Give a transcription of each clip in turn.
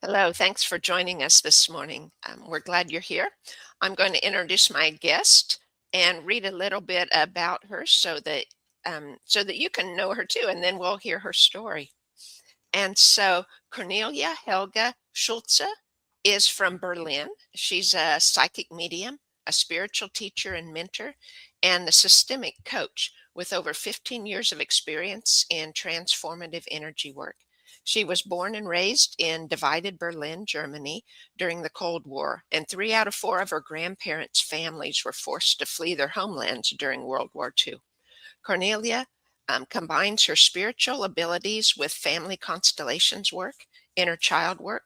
Hello, thanks for joining us this morning. We're glad you're here. I'm going to introduce my guest and read a little bit about her so that you can know her too, and then we'll hear her story. And so, Cornelia Helga Schulze is from Berlin. She's a psychic medium, a spiritual teacher and mentor, and a systemic coach with over 15 years of experience in transformative energy work. She was born and raised in divided Berlin, Germany during the Cold War, and 3 out of 4 of her grandparents' families were forced to flee their homelands during World War II. Cornelia combines her spiritual abilities with family constellations work, inner child work,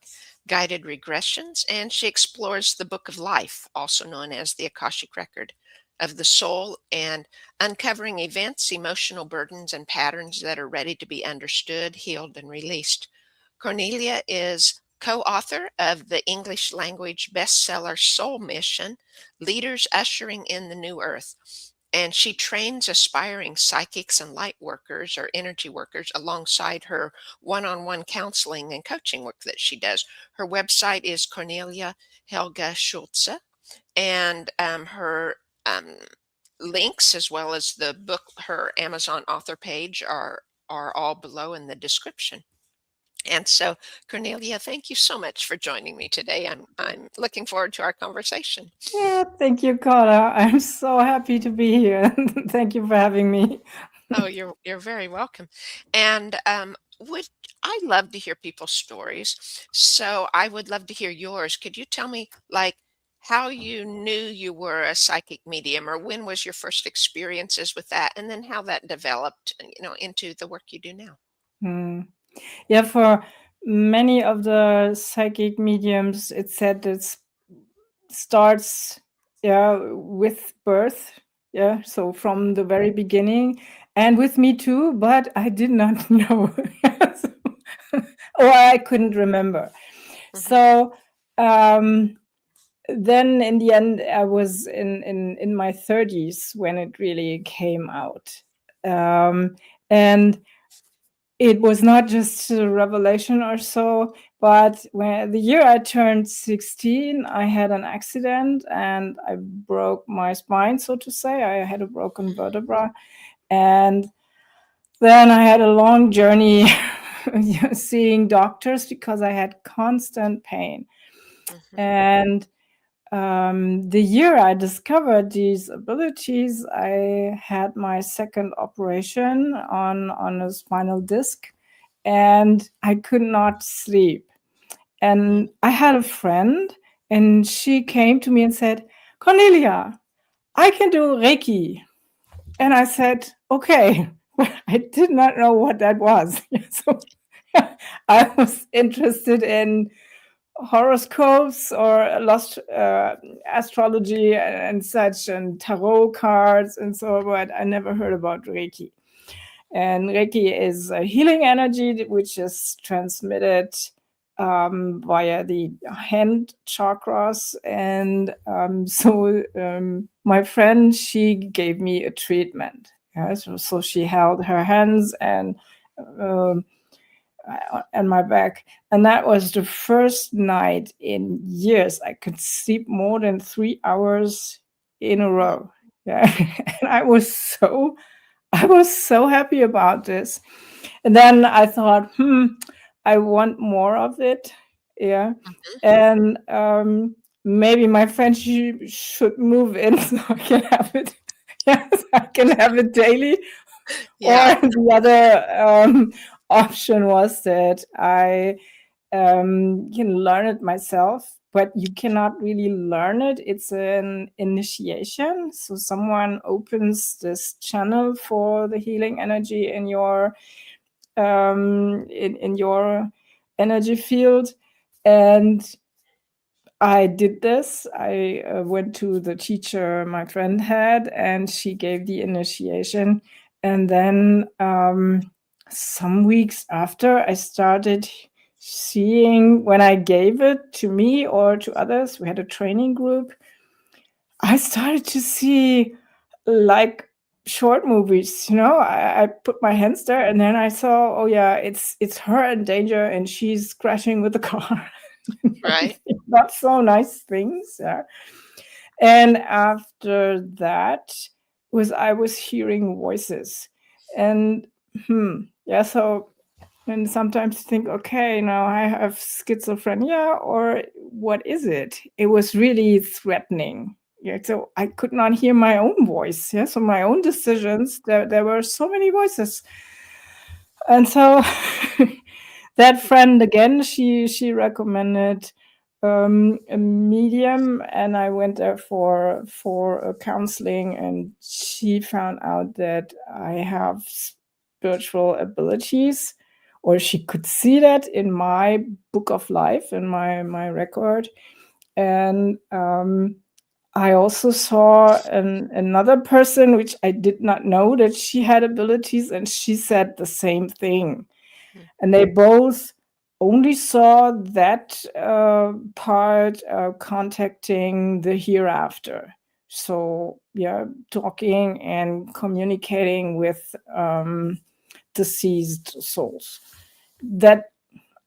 guided regressions, and she explores the book of life, also known as the Akashic Record of the soul, and uncovering events, emotional burdens, and patterns that are ready to be understood, healed, and released. Cornelia is co-author of the English language bestseller Soul Mission, Leaders Ushering in the New Earth. And she trains aspiring psychics and light workers or energy workers alongside her one-on-one counseling and coaching work that she does. Her website is Cornelia Helga Schulze, and her links, as well as the book, her Amazon author page, are all below in the description. And so, Cornelia, thank you so much for joining me today. I'm looking forward to our conversation. Yeah, thank you, Carla. I'm so happy to be here. Thank you for having me. Oh, you're very welcome. And would I love to hear people's stories. So I would love to hear yours. Could you tell me like how you knew you were a psychic medium, or when was your first experiences with that, and then how that developed, into the work you do now? Hmm. Yeah, for many of the psychic mediums, it said it starts, with birth. Yeah, so from the very beginning, and with me too, but I did not know, or I couldn't remember. Hmm. So, then in the end, I was in my 30s when it really came out. And it was not just a revelation or so, but when the year I turned 16, I had an accident and I broke my spine, so to say. I had a broken vertebra. And then I had a long journey seeing doctors because I had constant pain. Hmm. And the year I discovered these abilities, I had my second operation on a spinal disc, and I could not sleep. And I had a friend, and she came to me and said, "Cornelia, I can do Reiki." And I said, "Okay." But I did not know what that was. So I was interested in horoscopes or lost astrology and such, and tarot cards and so, but I never heard about Reiki. And Reiki is a healing energy which is transmitted via the hand chakras. And my friend, she gave me a treatment. Yeah, so she held her hands um, and my back. And that was the first night in years I could sleep more than 3 hours in a row. Yeah. And I was so happy about this. And then I thought, I want more of it. Yeah. And maybe my friend should move in so I can have it. Yes, I can have it daily. Or Yeah. the other option was that I can learn it myself, but you cannot really learn it. It's an initiation. So someone opens this channel for the healing energy in your energy field. And I did this. I went to the teacher my friend had, and she gave the initiation. And then some weeks after, I started seeing, when I gave it to me or to others, we had a training group, I started to see like short movies. I put my hands there, and then I saw, oh yeah, it's her in danger and she's crashing with the car. Right. Not so nice things. Yeah. And after that I was hearing voices. And yeah, so and sometimes think, okay, now I have schizophrenia, or what is it? It was really threatening. Yeah, so I could not hear my own voice. Yeah, so my own decisions. There were so many voices, and so that friend again, she recommended a medium, and I went there for a counseling, and she found out that I have spiritual abilities, or she could see that in my book of life, in my record. And I also saw another person which I did not know that she had abilities, and she said the same thing. Mm. And they both only saw that part contacting the hereafter. So yeah, talking and communicating with deceased souls. That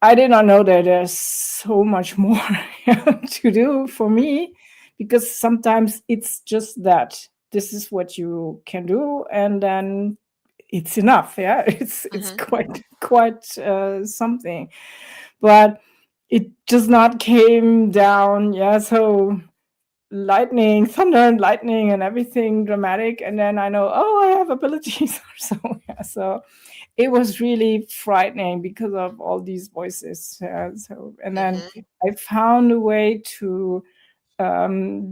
I did not know that there's so much more to do for me, because sometimes it's just that this is what you can do, and then it's enough. Yeah, it's Mm-hmm. quite something, but it just not came down. Yeah, so lightning, thunder, and lightning, and everything dramatic, and then I know, oh, I have abilities or so. Yeah, so it was really frightening because of all these voices. So, and then Mm-hmm. I found a way to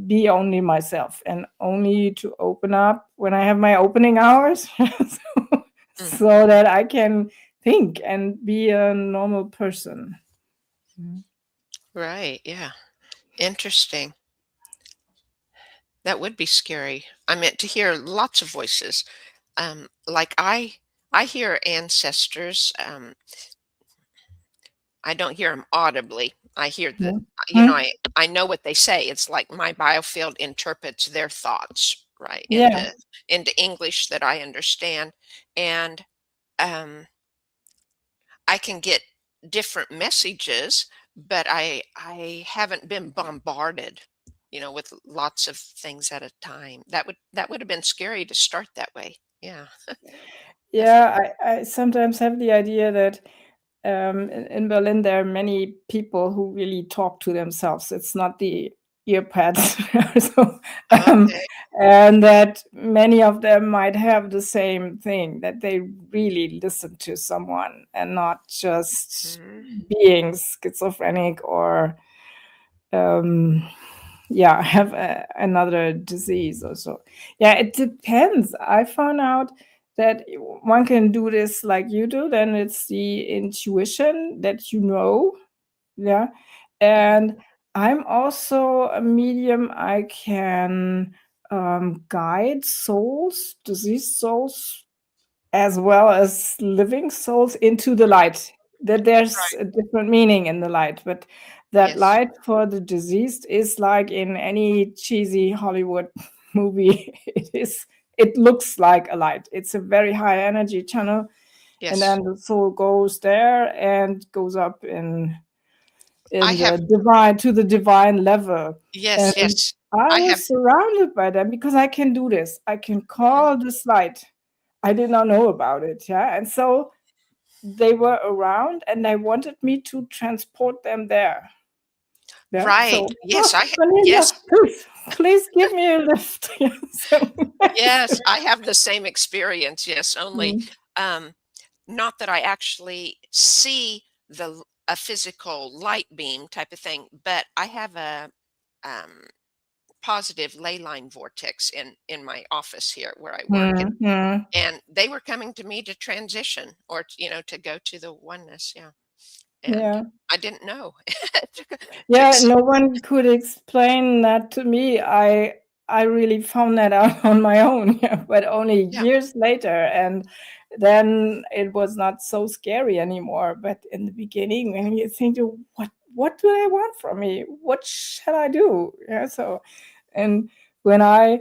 be only myself, and only to open up when I have my opening hours, so, Mm. so that I can think and be a normal person. Mm. Right. Yeah. Interesting. That would be scary. I meant to hear lots of voices. Like I hear ancestors. I don't hear them audibly. I hear the, Mm. I know what they say. It's like my biofield interprets their thoughts, right, Yeah, into English that I understand, and um, I can get different messages, but I haven't been bombarded, with lots of things at a time. That would have been scary to start that way. Yeah, yeah. definitely. I sometimes have the idea that in Berlin, there are many people who really talk to themselves. It's not the earpads. So, um, Okay. and that many of them might have the same thing, that they really listen to someone and not just Mhm. being schizophrenic, or um, yeah, have another disease or so. Yeah, it depends. I found out that one can do this like you do, then it's the intuition that you know. Yeah. Mhm. And I'm also a medium. I can guide souls, deceased souls, as well as living souls, into the Mhm. light. That there's Right. a different meaning in the light, but that Yes. light for the deceased is like in any cheesy Hollywood movie. It looks like a light. It's a very high energy channel, and Yes. then the soul goes there and goes up I in have. the divine, to the divine level. Yes. And Yes. I I have. was surrounded by them because I can do this. I can Mhm. call this light. I did not know about it. Yeah. And so they were around, and I wanted me to transport them there. Yeah. Right. So, Yes. oh, Cornelia, Yes. please give me a lift. Yeah, so, Yes. I have the same experience. Yes. Only, mm, um, not that I actually see a physical light beam type of thing, but I have a um, positive ley line vortex in my office here where I work, and mm, mm. and they were coming to me to transition, or to go to the oneness. Yeah, and Yeah. I didn't know. It took Yeah, s- no one could explain that to me. I really found that out on my own, yeah, but only yeah. years later, and then it was not so scary anymore. But in the beginning, when you think, "Oh, what do they want from me? What shall I do?" Yeah, so, and when I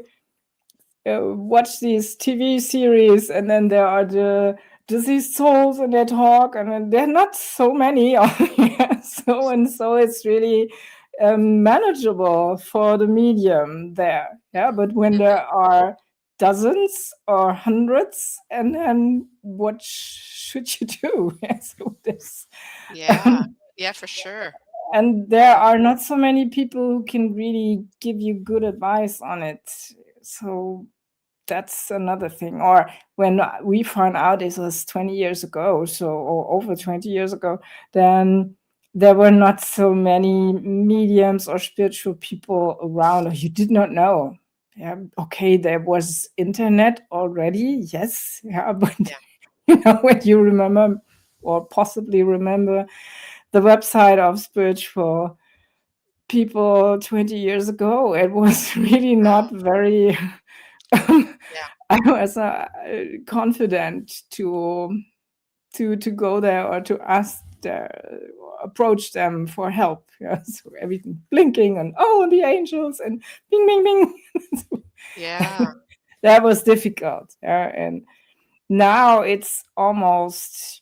watch these TV series, and then there are the deceased souls and they talk, and then there are not so many. So it's really manageable for the medium there. Yeah, but when there Mhm. are dozens or hundreds, and then what should you do? Yeah, so this, Yeah. Yeah, for sure. and there Yeah. are not so many people who can really give you good advice on it. So that's another thing. Or when we found out this was 20 years ago, so, or over 20 years ago, then there were not so many mediums or spiritual people around, or you did not know. Yeah, okay, there was internet already, yes, yeah, but Yeah. when you remember or possibly remember the website of spiritual people 20 years ago, it was really not Oh, very yeah. I was confident to go there or to ask approach them for help. Yeah, so everything blinking and oh, the angels and bing, bing, bing. Yeah. That was difficult. Yeah, and now it's almost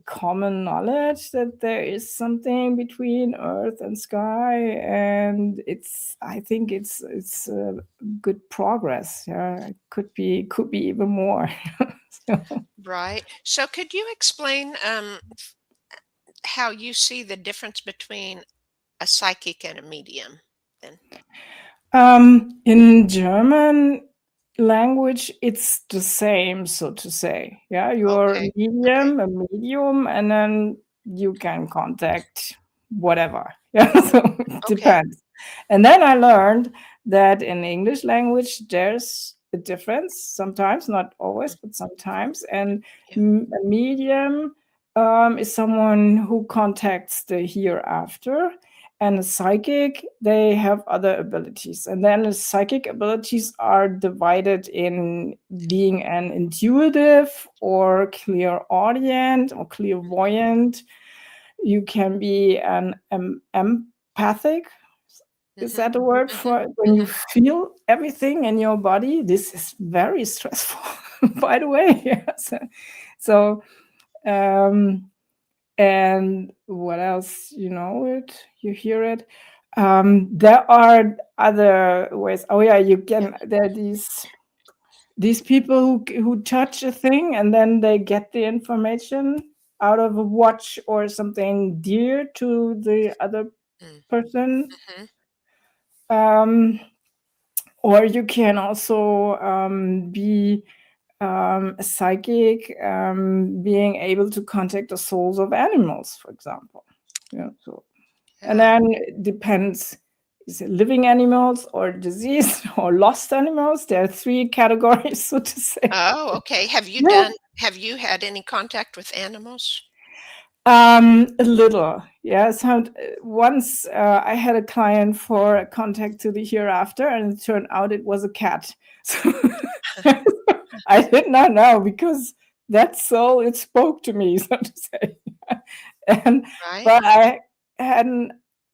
common knowledge that there is something between earth and sky, and I think it's good progress. Yeah, it could be even more. So, Right. So could you explain how you see the difference between a psychic and a medium then? in German language, it's the same, so to say. Yeah, you're a Okay. Okay. medium, a medium, and then you can contact whatever. Yeah, so it Okay. depends. And then I learned that in English language, there's a difference sometimes, not always, Mm, but sometimes. And yeah. a medium is someone who contacts the hereafter, and a psychic, they have other abilities. And then the psychic abilities are divided in being an intuitive or clairaudient or clairvoyant. You can be an empathic. Is Mhm. that a word Mhm. for when you Mhm. feel everything in your body? This is very stressful, by the way. Yes. So um, and what else? You know it, you hear it. There are other ways. Oh yeah, you Yeah. can. There are these people who touch a thing and then they get the information out of a watch or something dear to the other Mm. person. Mhm. Um, or you can also be a psychic, being able to contact the souls of animals, for example. Yeah, so and Yeah. then it depends, is it living animals or diseased or lost animals? There are three categories, so to say. Oh, okay. Yeah. Have you had any contact with animals? A little, yeah. So once I had a client for a contact to the hereafter, and it turned out it was a cat. So I did not know because that soul it spoke to me, so to say. and Right? but I hadn't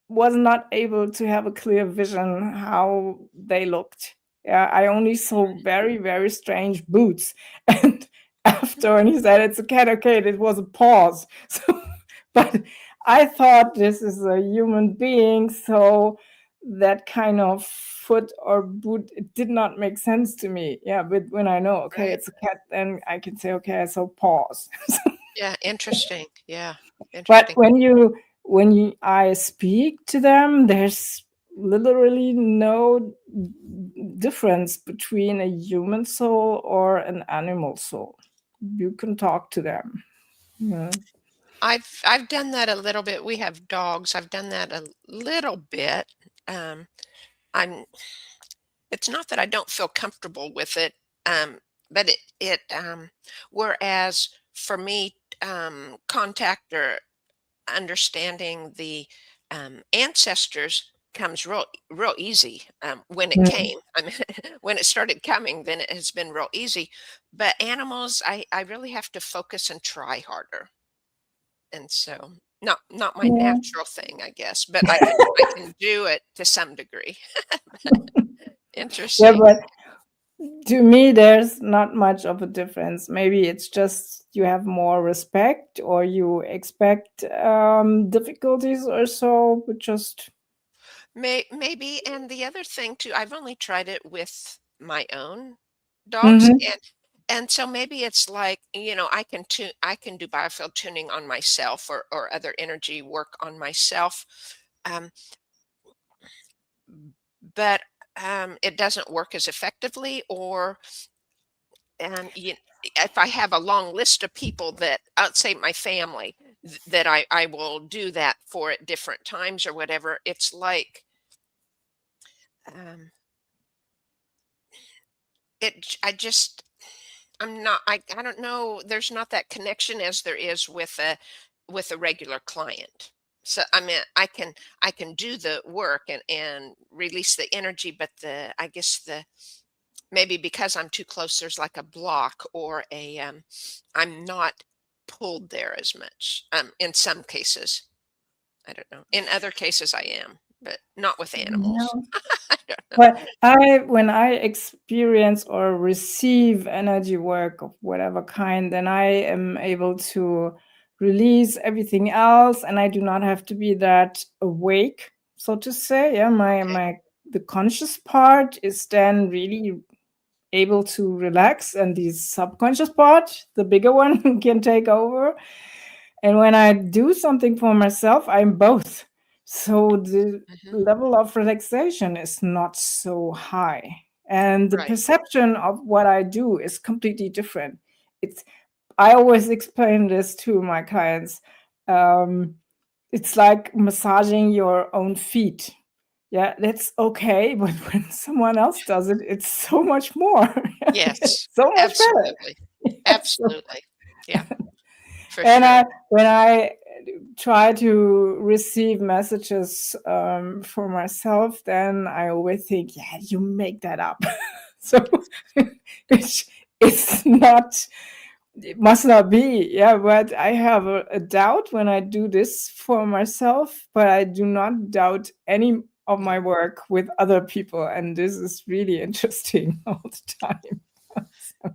was not able to have a clear vision how they looked. Yeah, I only saw very, very strange boots. And after, and he said it's a cat, okay, it was a pause. So but I thought this is a human being, so that kind of foot or boot, it did not make sense to me. Yeah, but when I know, okay, Right. it's a cat, then I can say, okay, so pause. Yeah, interesting. Yeah. But Interesting. when I speak to them, there's literally no difference between a human soul or an animal soul. You can talk to them. Yeah. I've done that a little bit. We have dogs. I've done that a little bit. Um, I'm it's not that I don't feel comfortable with it, but whereas for me, contact or understanding the ancestors comes real easy when it Mm. came. I mean, when it started coming, then it has been real easy. But animals, I really have to focus and try harder, and so not my Yeah. natural thing, I guess. But I can do it to some degree. Yeah, Interesting. but to me, there's not much of a difference. Maybe it's just you have more respect, or you expect difficulties or so, but just Maybe, and the other thing too, I've only tried it with my own dogs, Mhm. and so maybe it's like, I can do biofield tuning on myself, or other energy work on myself, um, but, it doesn't work as effectively, or, if I have a long list of people that, say my family, that I will do that for at different times or whatever, it's like, um, I just I'm not I don't know, there's not that connection as there is with a regular client. So I mean, I can do the work and release the energy, but the I guess the maybe because I'm too close, there's like a block, or a I'm not pulled there as much. In some cases. I don't know. In other cases I am, but not with animals. yeah. I don't know. But when I experience or receive energy work of whatever kind, then I am able to release everything else, and I do not have to be that awake, so to say. Yeah, Okay. my the conscious part is then really able to relax, and the subconscious part, the bigger one, can take over. And when I do something for myself, I'm both. So the Hmm. level of relaxation is not so high. And the Right. perception of what I do is completely different. It's I always explain this to my clients. Um, it's like massaging your own feet. Yeah, that's okay, but when someone else does it, it's so much more. It's Yes. so much better. Absolutely. Yeah, so Absolutely. Yeah, for and sure. when I try to receive messages for myself, then I always think, yeah, you make that up. So, which it's not, it must not be. Yeah, but I have a doubt when I do this for myself, but I do not doubt any of Yeah. my work with other people. And this is really interesting all the time. So,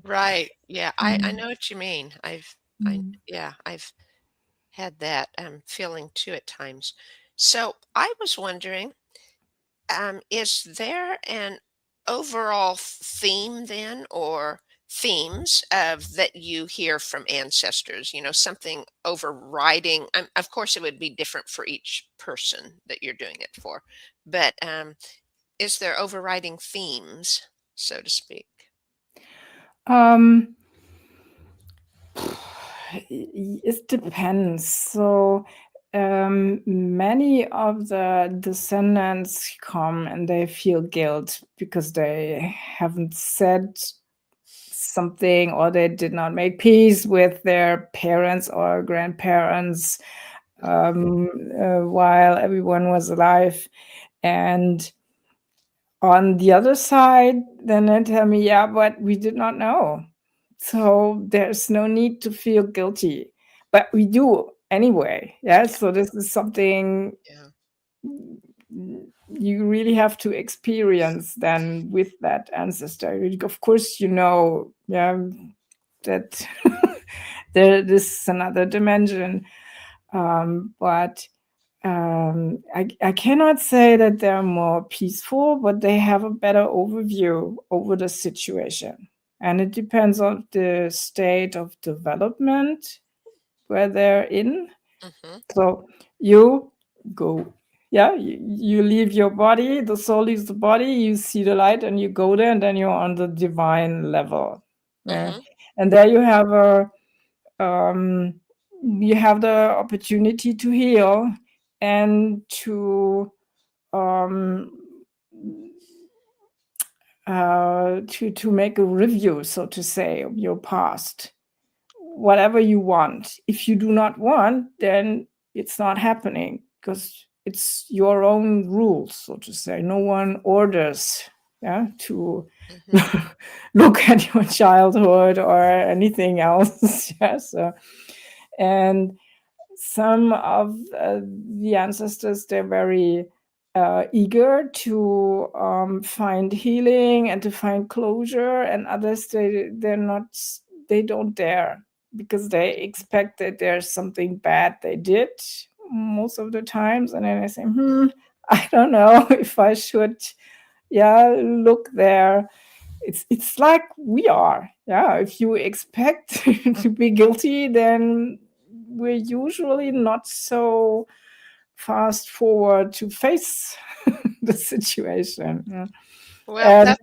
Right. Yeah, I mm, know what you mean. mm. I've had that feeling too at times. So I was wondering, is there an overall theme then, or themes of that you hear from ancestors? Something overriding. Of course, it would be different for each person that you're doing it for, but is there overriding themes, so to speak? Um, It depends. So, many of the descendants come and they feel guilt because they haven't said something, or they did not make peace with their parents or grandparents Mhm. while everyone was alive. And on the other side, then they tell me, yeah, but we did not know. So there's no need to feel guilty. But we do anyway. Yeah. Yeah, So this is something yeah. you really have to experience then with that ancestor. Of course, yeah, that this is another dimension. But I cannot say that they're more peaceful, but they have a better overview over the situation. And it depends on the state of development where they're in. Mhm. So you go, yeah, you leave your body, the soul leaves the body, you see the light and you go there, and then you're on the divine level. Yeah. Mhm. And there um, you have the opportunity to heal and um, to make a review, so to say, of your past, whatever you want. If you do not want, then it's not happening, because it's your own rules, so to say. No one orders, yeah, to Mhm. look at your childhood or anything else. Yeah, so and some of the ancestors, they're very eager to find healing and to find closure, and others, they're not, they don't dare. because they expect that there's something bad they did most of the times, and then I say, I don't know if I should, yeah, look there. It's like we are, yeah. If you expect to be guilty, then we're usually not so fast forward to face the situation. Yeah. Well, And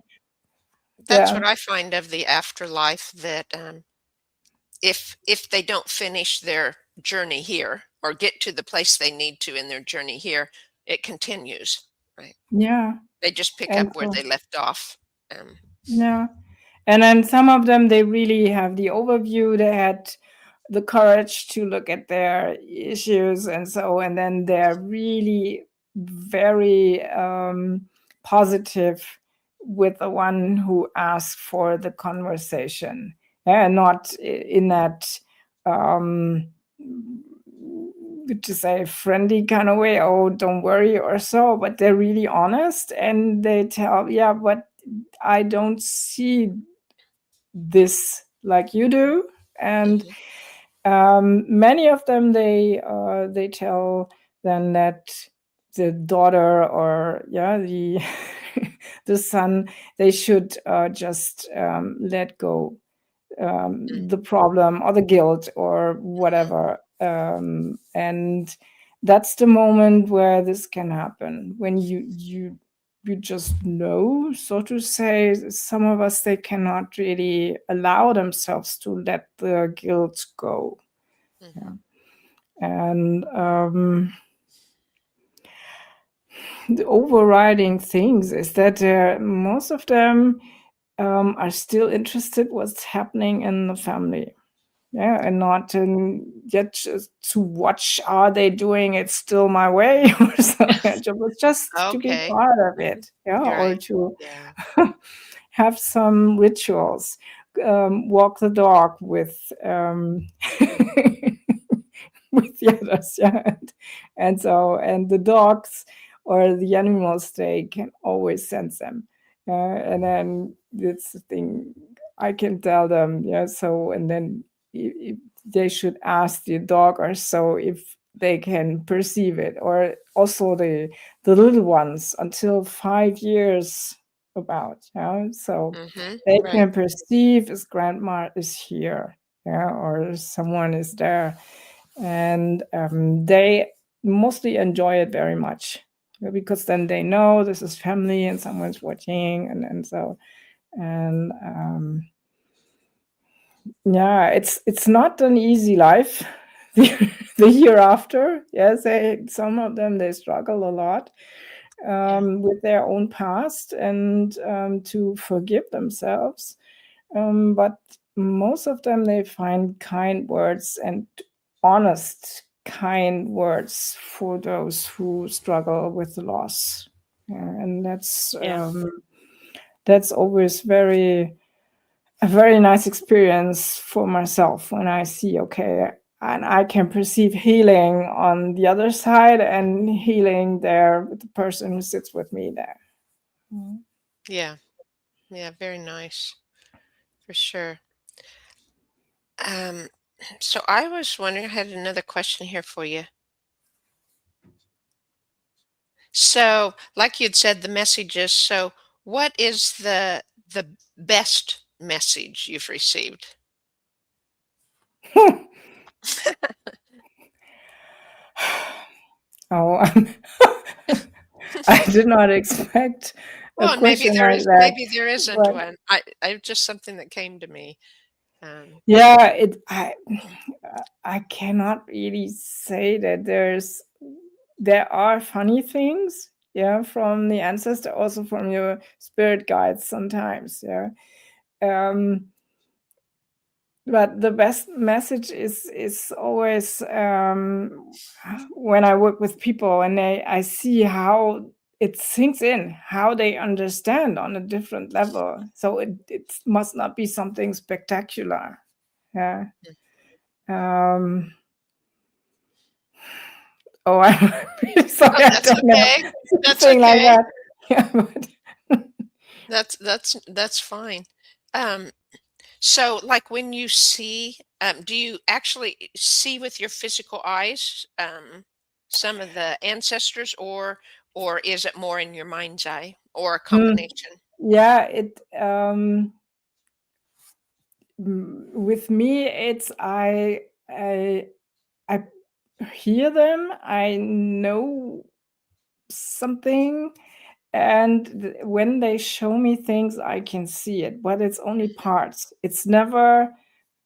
that's yeah, what I find of the afterlife, that if they don't finish their journey here or get to the place they need to in their journey here, it continues, right? yeah, They just pick and up where so they left off. Um, yeah. And then some of them, they really have the overview. They had the courage to look at their issues, and then they're really very positive with the one who asks for the conversation, and not in that to say friendly kind of way, oh, don't worry or so, but they're really honest, and they tell, yeah, but I don't see this like you do. And mhm, many of them, they tell then that the daughter, or yeah, the the son, they should just let go mm, the problem or the guilt or whatever. And that's the moment where this can happen, when you just know, so to say. Some of us, they cannot really allow themselves to let the guilt go. mhm. Yeah. And the overriding things is that most of them are still interested what's happening in the family. Yeah, and not yet to watch, are they doing it still my way or something, but just to be Okay. part of Mhm. it, yeah, You're or right. to Yeah. have some rituals, walk the dog with with the others, yeah, and the dogs or the animals, they can always sense them, and then it's the thing, I can tell them, yeah. So, and then they should ask the dog or so if they can perceive it, or also the little ones until 5 years about, yeah. So Mhm. they Right. can perceive if grandma is here, yeah, or someone is there, and they mostly enjoy it very much, because then they know this is family and someone's watching, and so, and yeah, it's not an easy life. The year after, yes, some of them, they struggle a lot Yeah. with their own past, and to forgive themselves. But most of them, they find kind words and honest, kind words for those who struggle with the loss. Yeah, and Yeah. that's always a very nice experience for myself when I see, okay, and I can perceive healing on the other side, and healing there with the person who sits with me there. Mm. Yeah. Yeah. Very nice. For sure. Um, so I was wondering, I had another question here for you. So, like you'd said, the messages. So, what is the best message you've received? Oh, I did not expect a Well, and question like that, maybe there isn't but one. I just something that came to me. Um, yeah, I cannot really say that there are funny things, yeah, from the ancestor, also from your spirit guides sometimes, yeah. Um, but the best message is always when I work with people, and I see how it sinks in, how they understand on a different level. So it must not be something spectacular. Yeah. mm. Um, oh, I'm really sorry. Oh, I that's don't know okay. That's something like okay. that. Yeah, but That's fine. Um, So, like when you see, do you actually see with your physical eyes some of the ancestors, or is it more in your mind's eye, or a Hmm. combination? Yeah, with me, it's I hear them, I know something, and when they show me things, I can see it, but it's only parts. It's never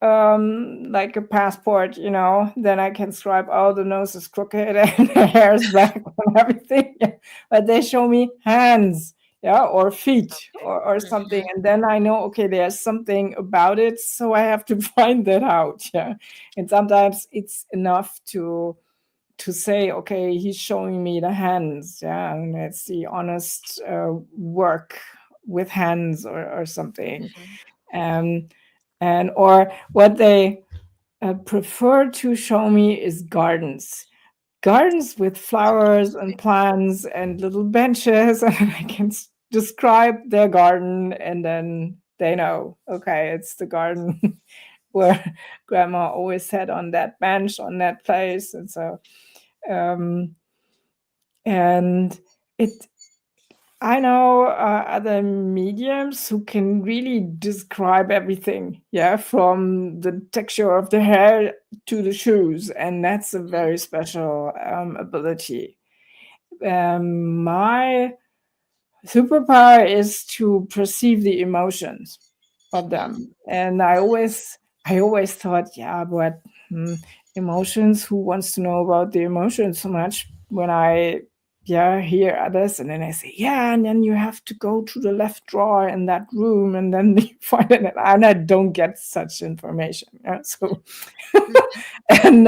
like a passport, then I can swipe, oh, the nose is crooked and the hair is black and everything. Yeah. But they show me hands, yeah, or feet, or something, Hmm. and then I know, okay, there's something about it, so I have to find that out. Yeah. And sometimes it's enough to say, okay, he's showing me the hands, yeah, and it's the honest work with hands, or something. Hmm. um and or what they prefer to show me is gardens with flowers and plants and little benches, and I can describe their garden, and then they know, okay, it's the garden where grandma always sat on that bench on that place. And so um and it I know other mediums who can really describe everything, yeah, from the texture of the hair to the shoes, and that's a very special ability. My superpower is to perceive the emotions of Hmm. them, and I always thought, yeah, but emotions, who wants to know about the emotions so much? When I, yeah, hear others, and then I say, yeah, and then you have to go to the left drawer in that room, and then you find it, and I don't get such information, yeah? So and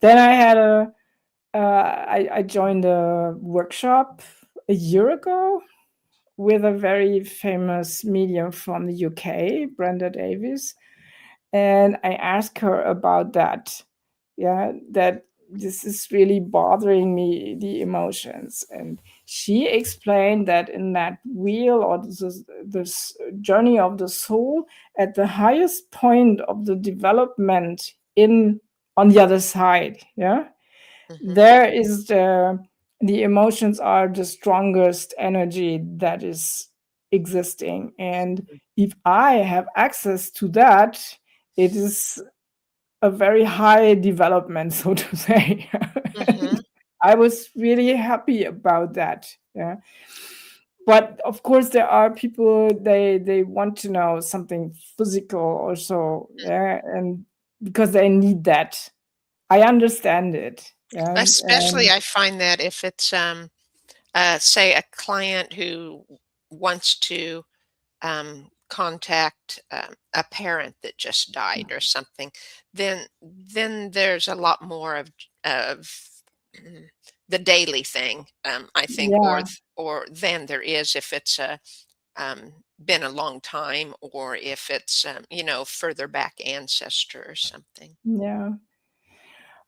then I joined a workshop a year ago with a very famous medium from the UK, Brenda Davies, and I asked her about that. Yeah, that this is really bothering me, the emotions. And she explained that in that wheel, or this journey of the soul, at the highest point of the development in on the other side, yeah, Hmm. there is the emotions are the strongest energy that is existing, and if I have access to that, it is a very high development, so to say. Hmm. And I was really happy about that, yeah. But of course there are people, they want to know something physical also, yeah, and because they need that. I understand it, yeah. Especially, I find that if it's, say, a client who wants to contact a parent that just died or something, then there's a lot more of mm, the daily thing, I think, Yeah, or than there is if it's been a long time, or if it's further back ancestor or something. yeah.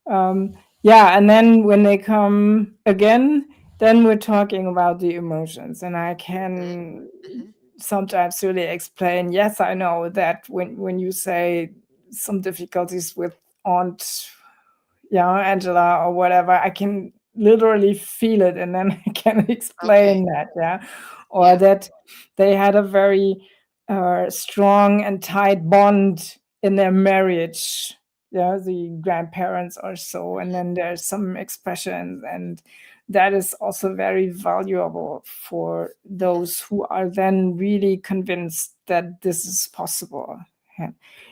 Um, yeah, and then when they come again, then we're talking about the emotions, and I Mhm, can mhm. sometimes really explain. Yes, I know that when you say some difficulties with Aunt, yeah, Angela or whatever, I can literally feel it, and then I can Okay. explain that, yeah, or Yeah. that they had a very strong and tight bond in their marriage, yeah, the grandparents or so, and then there's some expressions, and that is also very valuable for those who are then really convinced that this is possible. Yeah.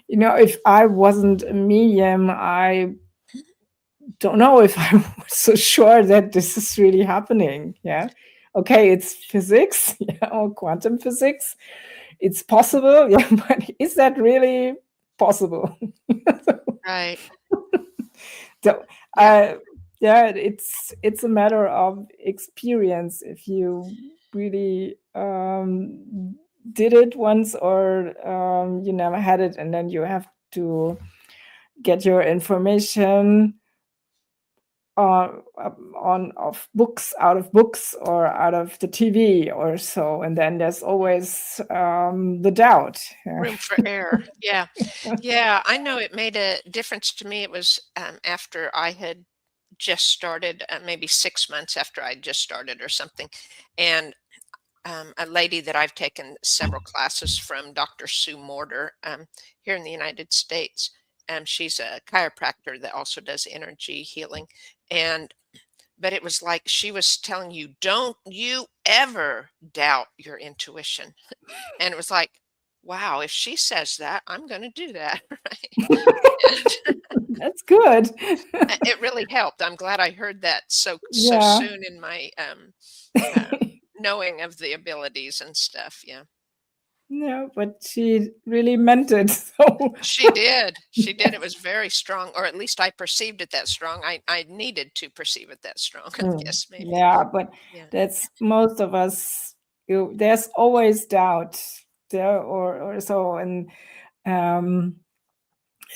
If I wasn't a medium, I don't know if I'm so sure that this is really happening. Yeah. Okay, it's physics, yeah, or quantum physics. It's possible, yeah, but is that really possible? Right. So, Yeah. yeah, it's a matter of experience. If you really did it once, or you never had it, and then you have to get your information on of books, out of books, or out of the TV or so, and then there's always the doubt. Yeah. Room for error. Yeah. Yeah, I know it made a difference to me. It was, after I had just started, maybe 6 months after I just started or something, and, a lady that I've taken several classes from, Dr. Sue Morter, here in the United States. She's a chiropractor that also does energy healing, and but it was like she was telling you, "Don't you ever doubt your intuition." And it was like, "Wow, if she says that, I'm gonna do that." Right? And That's good. it really helped. I'm glad I heard that so Yeah. soon in my, knowing of the abilities and stuff, yeah. No, but she really meant it. So She did, she did, it was very strong, or at least I perceived it that strong. I needed to perceive it that strong, I guess, maybe. yeah, but Yeah. that's most of us. There's always doubt there, or so, and um,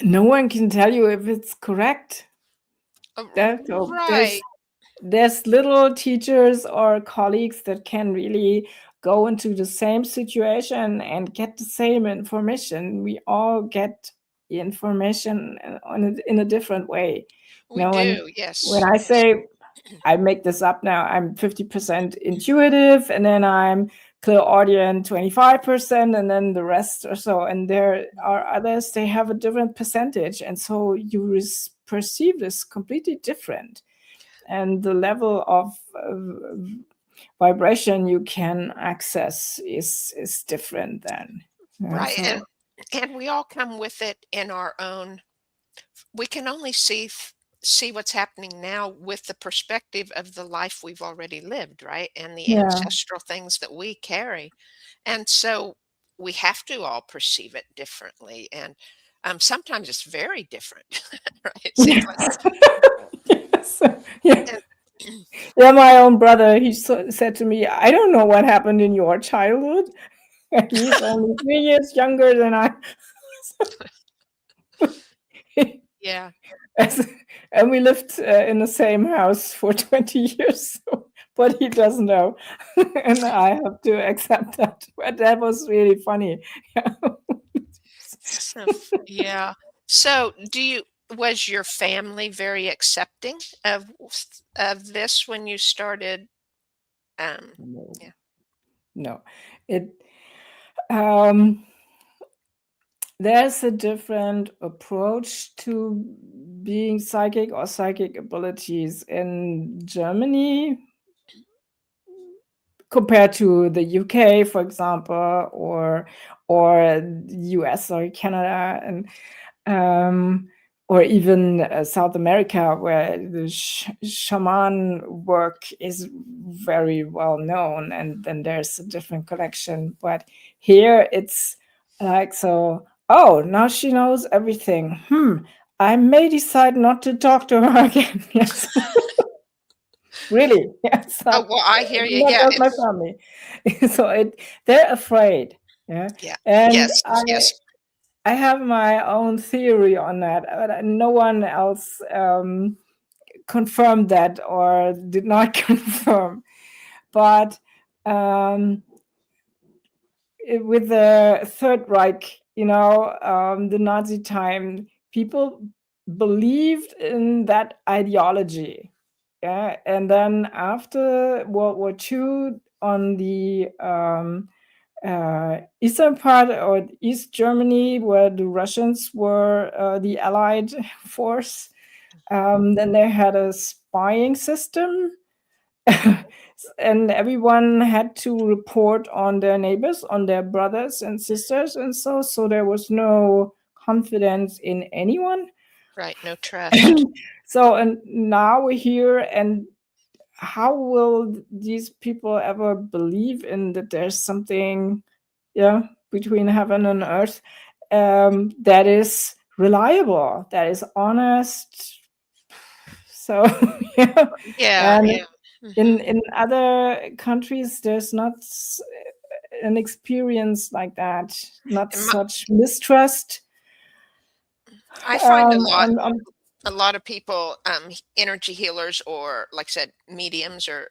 no one can tell you if it's correct. So Right. there's little teachers or colleagues that can really go into the same situation and get the same information. We all get the information in a different way. We And do, when yes, I yes. say, I make this up now, I'm 50% intuitive, and then I'm clairaudient 25%, and then the rest or so. And there are others, they have a different percentage. And so you perceive this completely different, and the level of vibration you can access is different then. Right, So and we all come with it in our own. We can only see what's happening now with the perspective of the life we've already lived, right? And the yeah. ancestral things that we carry. And so we have to all perceive it differently. And sometimes it's very different, right? It seems like, Yes. Yeah. and Yeah, my own brother, he said to me, I don't know what happened in your childhood. He's only 3 years younger than I. yeah. As- and we lived in the same house for 20 years, so, but he doesn't know. And I have to accept that. But that was really funny. Yeah. Yeah. So was your family very accepting of this when you started? No, Yeah. no. It um, there's a different approach to being psychic or psychic abilities in Germany compared to the UK, for example, or US or Canada, and or even South America, where the shaman work is very well known, and then there's a different collection. But here it's like, so, oh, now she knows everything. I may decide not to talk to her again. Yes, really. Yes, Oh, well, I hear you. not Yeah, just my it's family. So they're afraid. Yeah, yeah. and Yes, yes. I have my own theory on that, but no one else confirmed that or did not confirm. But um, with the Third Reich, the Nazi time, people believed in that ideology. Yeah, and then after World War II, on the eastern part or East Germany, where the Russians were the Allied force. Then they had a spying system, and everyone had to report on their neighbors, on their brothers and sisters, and so there was no confidence in anyone. Right, no trust. So, and now we're here, and how will these people ever believe in that there's something, yeah, between heaven and earth, that is reliable, that is honest? So yeah, Yeah, and yeah. Mhm. in other countries there's not an experience like that, not And my such mistrust I find a lot. on a lot of people, energy healers, or like I said, mediums, or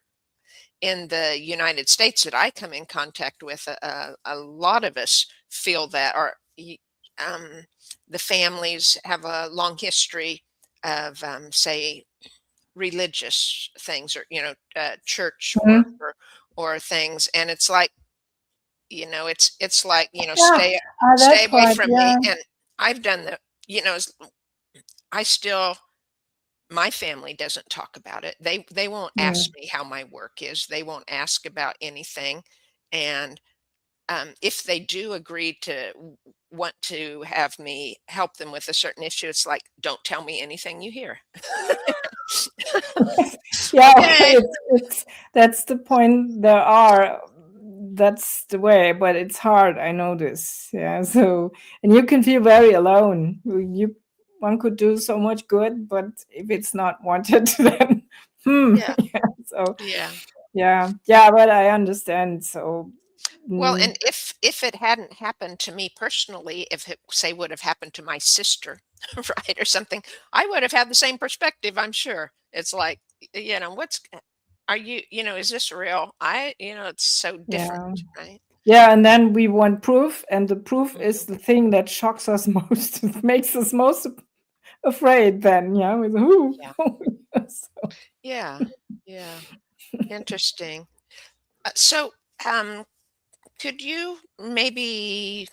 in the United States that I come in contact with, a lot of us feel that um, the families have a long history of, say, religious things, or church work, Mhm. or things, and it's like, it's like, Yeah, stay that away part, from me. yeah. And I've done the, I still, my family doesn't talk about it. They won't ask Mm, me how my work is. They won't ask about anything. And if they do agree to want to have me help them with a certain issue, it's like, don't tell me anything you hear. yeah, Okay. it's that's the point. That's the way, but it's hard. I know this. Yeah, so and you can feel very alone. One could do so much good, but if it's not wanted, then Yeah. yeah. So Yeah. yeah, but I understand. So Well, mm, and if it hadn't happened to me personally, if it, say, would have happened to my sister, right, or something, I would have had the same perspective, I'm sure. It's like, are you, is this real? It's so different, yeah, right? yeah, and then we want proof, and the proof is Hmm. the thing that shocks us most. It makes us most afraid. Then, yeah, with who? Yeah. So, Yeah. Yeah. Interesting. So, um, could you maybe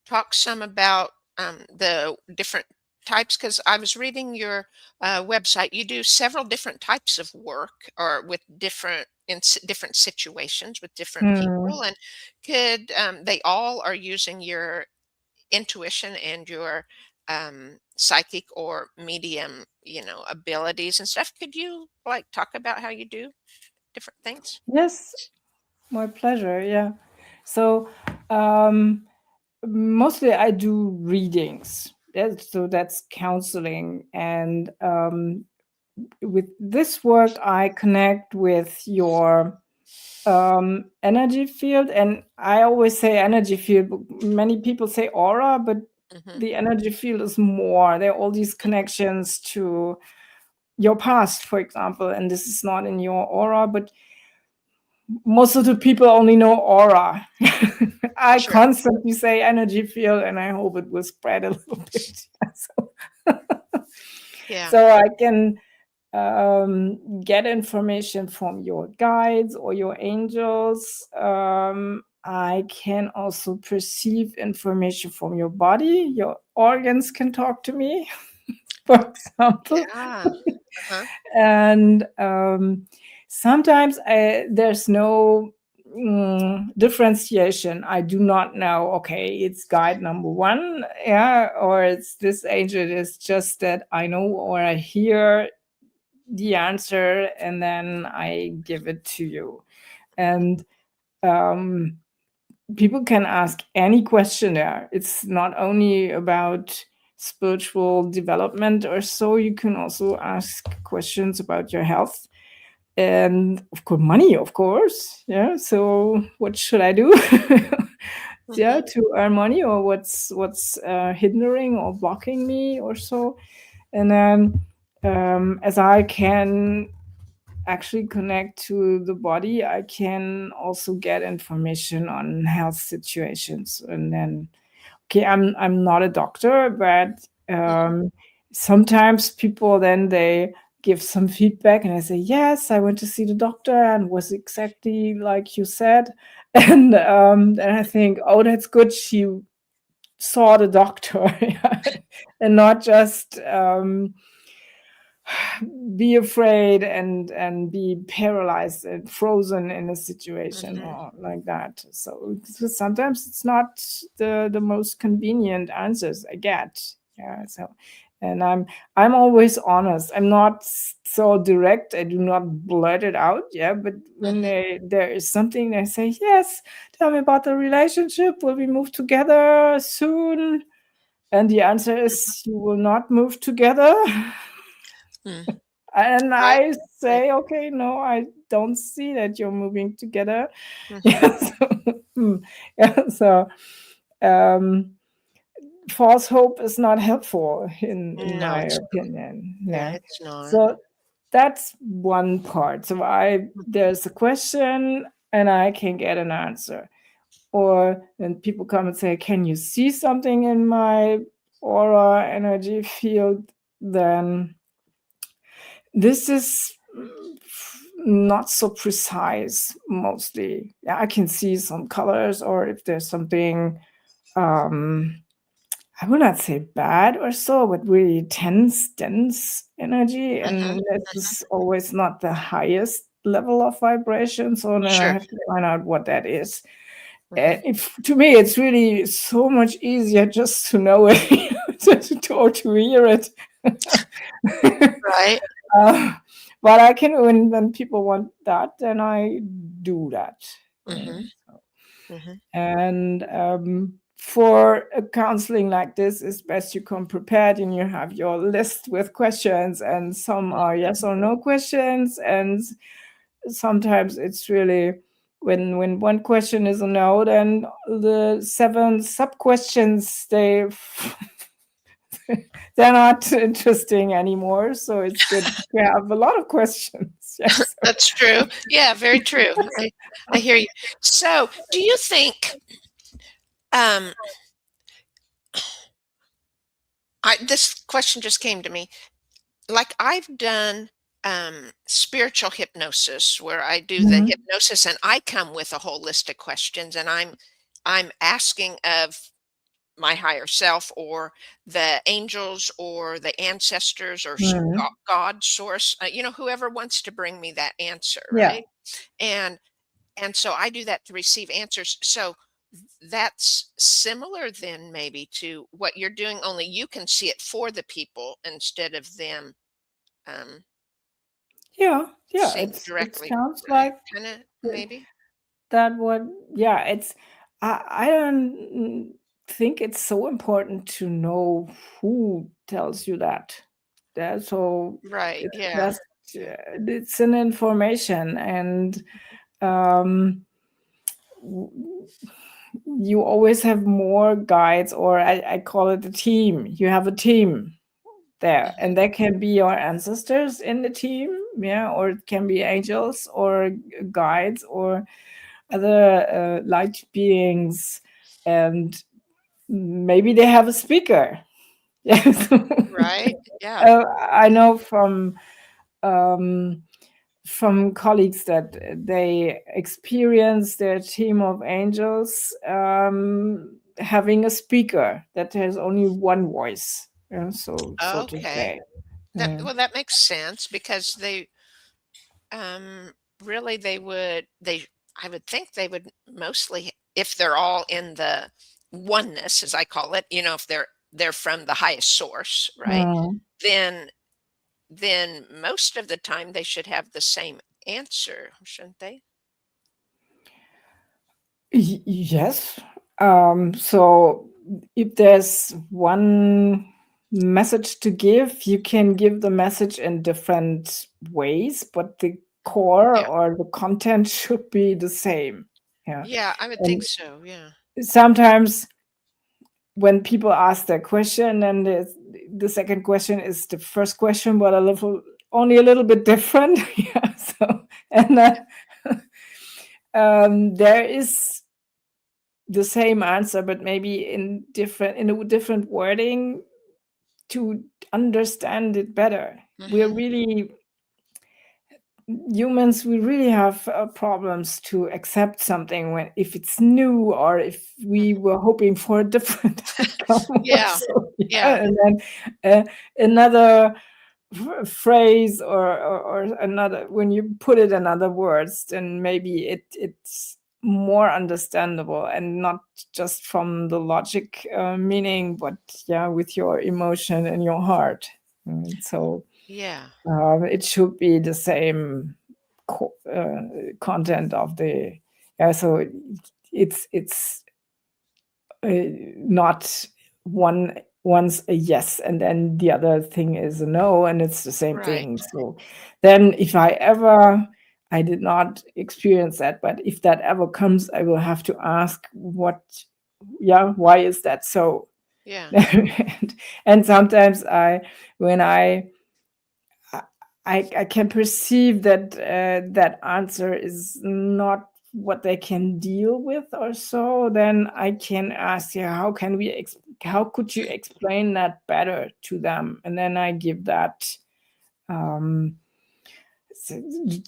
talk some about the different types? Because I was reading your website. You do several different types of work, or with different situations with different hmm. people, and could they all are using your intuition and your psychic or medium, abilities and stuff. Could you like talk about how you do different things? Yes, my pleasure. Yeah. So, um, mostly I do readings. That's counseling, and with this work, I connect with your energy field, and I always say energy field, but many people say aura, but Hmm. the energy field is more. There are all these connections to your past, for example, and this is not in your aura, but most of the people only know aura. I Sure. constantly say energy field, and I hope it will spread a little bit. so, Yeah. so I can get information from your guides or your angels. I can also perceive information from your body. Your organs can talk to me, for example. Yeah. Uh-huh. And sometimes there's no differentiation. I do not know, okay, it's guide number one, yeah, or it's this angel. It's just that I know or I hear the answer and then I give it to you. And um, people can ask any question there. It's not only about spiritual development or so, you can also ask questions about your health and of course money, of course. Yeah, so what should I do? Yeah, Mhm. to earn money, or what's hindering or blocking me or so. And then as I can actually connect to the body, I can also get information on health situations. And then, okay, I'm not a doctor, but Mhm. sometimes people then they give some feedback, and I say, yes, I went to see the doctor and was exactly like you said. And then I think, oh, that's good. She saw the doctor, and not just be afraid and be paralyzed and frozen in a situation Mhm. or like that. So sometimes it's not the most convenient answers I get. Yeah. So, and I'm always honest. I'm not so direct. I do not blurt it out. Yeah. But when Mhm. there is something, they say, yes, tell me about the relationship. Will we move together soon? And the answer Mhm. is, you will not move together. Mm. And Right. I Right. say, okay, no, I don't see that you're moving together. Mhm. Yeah, so, yeah, so um, false hope is not helpful in No, my it's opinion. yeah, Yeah. it's not. So that's one part. So I there's a question and I can get an answer. Or when people come and say, "Can you see something in my aura energy field?" Then this is not so precise mostly. Yeah, I can see some colors, or if there's something um I would not say bad or so, but really dense energy. Mhm. And this is always not the highest level of vibration. So then I Sure. have to find out what that is. And Mhm. if to me, it's really so much easier just to know it or to hear it. Right. uh, but I can, when people want that, then I do that. Yeah. Mhm. Mhm. And for a counseling like this, it's best you come prepared and you have your list with questions, and some are yes or no questions, and sometimes it's really when one question is a no, then the 7 sub questions they're not interesting anymore. So it's good to have a lot of questions. Yes. That's true. Yeah, very true. I hear you. So, do you think, um, this question just came to me. Like, I've done, spiritual hypnosis where I do the Mhm. hypnosis and I come with a whole list of questions and I'm asking of my higher self or the angels or the ancestors or Mhm. God source, whoever wants to bring me that answer, Yeah. right? And and so I do that to receive answers. So that's similar then maybe to what you're doing, only you can see it for the people instead of them um, Yeah. Yeah. seeing It directly, sounds right? like Kind of maybe. that would, yeah, I don't think it's so important to know who tells you that. Yeah, so Right. it's Yeah. just it's an information, and um w- you always have more guides, or I call it a team. You have a team there, Hmm. and there can be your ancestors in the team, yeah, or it can be angels or guides or other light beings, and maybe they have a speaker. Yes. Right. Yeah. I know um, from colleagues that they experience their team of angels having a speaker that has only one voice, yeah, so to Okay. say. That Yeah. well, that makes sense because um, really they I would think they would mostly, if they're all in the oneness, as I call it, if they're from the highest source, right? Mm. Then then most of the time they should have the same answer, shouldn't they? Yes. So if there's one message to give, you can give the message in different ways, but the core Yeah. or the content should be the same. Yeah. Yeah, I would think And so. Yeah. sometimes when people ask that question, and the second question is the first question, but only a little bit different. Yeah. So, and there is the same answer, but maybe in a different wording to understand it better. We're Hmm. really humans. We really have problems to accept something when if it's new, or if we Hmm. were hoping for a different outcome or Yeah. so. Yeah. Yeah, and then another phrase, or another, when you put it in other words, then maybe it's more understandable, and not just from the logic meaning, but yeah, with your emotion and your heart. So Yeah. it should be the same content of the, yeah, so it's not one's a yes and then the other thing is a no, and it's the same Right. thing. So then if I did not experience that, but if that ever comes, I will have to ask what, yeah, why is that so? Yeah. And sometimes when I can perceive that that answer is not what they can deal with or so, then I can ask, yeah, how can we how could you explain that better to them? And then I give that um,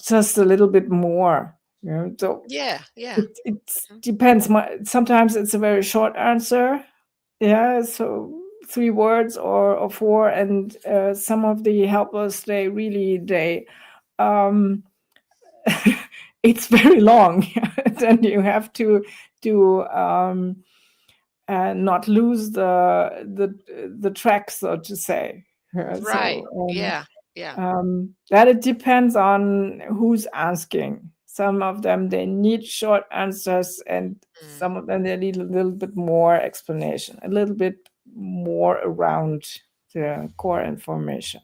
just a little bit more. You know? So Yeah. Yeah. it Mhm. depends. Sometimes it's a very short answer, yeah, so 3 words or four, and some of the helpers they um it's very long. Then you have to not lose the track, so to say. Yeah, Right. so Yeah. Yeah. that it depends on who's asking. Some of them they need short answers, and Mm. some of them they need a little bit more explanation, a little bit more around the core information.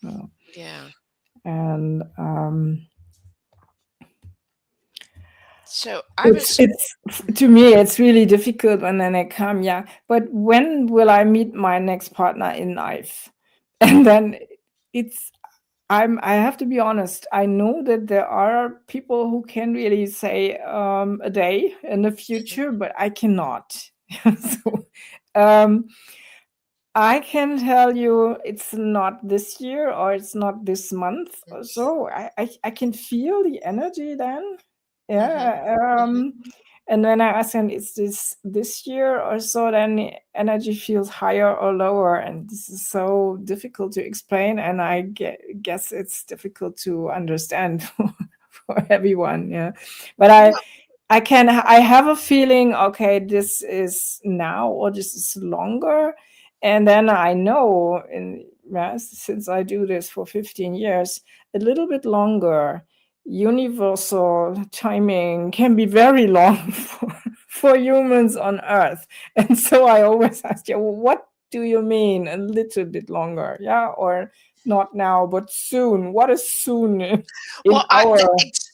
Uh, Yeah. and So I was. it's to me it's really difficult when then I come, yeah, but when will I meet my next partner in life? And then it's I have to be honest. I know that there are people who can really say a day in the Mhm. future, but I cannot. So um, I can tell you it's not this year or it's not this month or so. I can feel the energy then. Mhm. Yeah. Mhm. And when I ask them, is this year or so, then the energy feels higher or lower. And this is so difficult to explain. And guess it's difficult to understand for everyone. Yeah. But Well, I have a feeling, okay, this is now or this is longer. And then I know, yes, since I do this for 15 years, a little bit longer. Universal timing can be very long for humans on Earth. And so I always ask you, well, what do you mean a little bit longer? Yeah, or not now, but soon. What is soon in well, our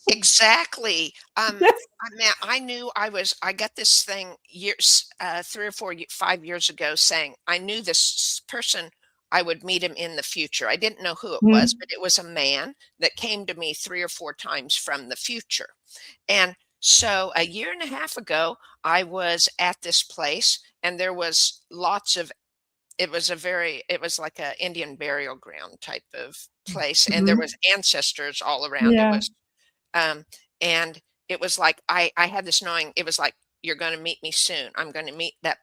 exactly. yes? I mean, I knew I got this thing years, 3 or 4, 5 years ago saying I knew this person, I would meet him in the future. I didn't know who it was, Mm, but it was a man that came to me 3 or 4 times from the future. And so a year and a half ago, I was at this place and there was lots of it was like a Indian burial ground type of place, and there mhm. was ancestors all around. It Yeah. was, um, and it was like I had this knowing, it was like, "You're gonna meet me soon. I'm gonna meet that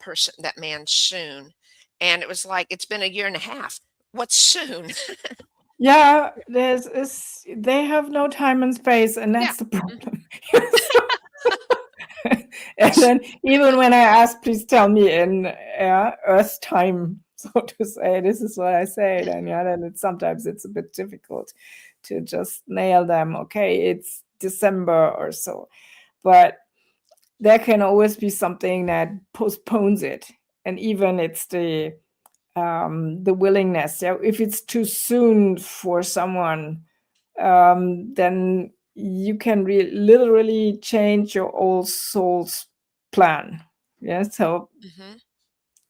man soon." And it was like, "It's been a year and a half. What's soon?" Yeah, there's is they have no time and space, and Yeah. that's the Mhm. problem. And then even when I ask, please tell me in Earth time, so to say, this is what I say. Then yeah, then it's a bit difficult to just nail them. Okay, it's December or so, but there can always be something that postpones it, and even it's the willingness. Yeah, if it's too soon for someone, then you can literally change your old soul's plan. Yeah, so Mhm.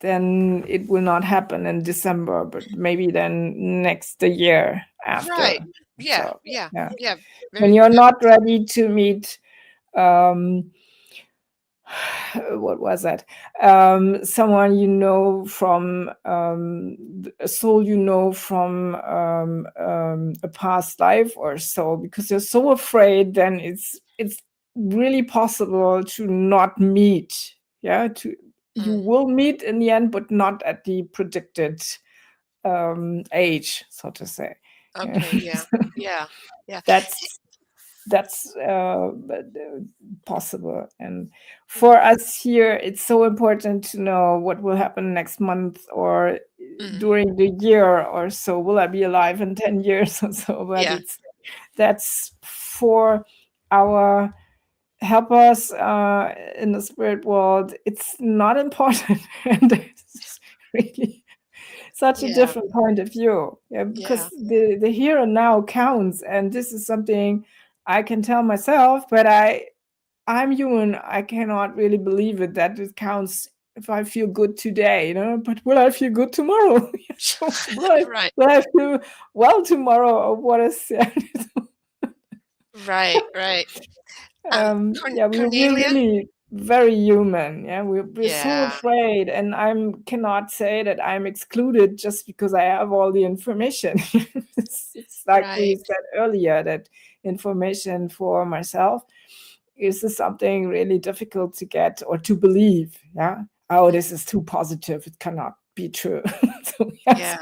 then it will not happen in December, but maybe then next the year Right. after. Yeah, So yeah, yeah, yeah. when Very, you're very not ready to meet um what was that, someone you know from a soul you know from a past life or so, because you're so afraid, then it's really possible to not meet. Yeah, to you mm, will meet in the end, but not at the predicted age, so to say. Yeah. okay, yeah. Yeah. Yeah. that's that's possible. And Mm, for us here, it's so important to know what will happen next month or mhm. during the year or so. Will I be alive in 10 years or so? But Yeah. it's that's for our helpers in the spirit world. It's not important. And it's really such a Yeah. different point of view. Yeah, Yeah. because the here and now counts, and this is something I can tell myself, but I'm human. I cannot really believe it that it counts if I feel good today, but will I feel good tomorrow? So Right. will I feel well tomorrow? Or what is Right. Right. yeah, we're Cornelia. really very human. Yeah, we're so Yeah. afraid, and I cannot say that I'm excluded just because I have all the information. It's like we Right. said earlier, that information for myself is something really difficult to get or to believe. Yeah, oh, this is too positive, it cannot be true. So yeah, Yeah.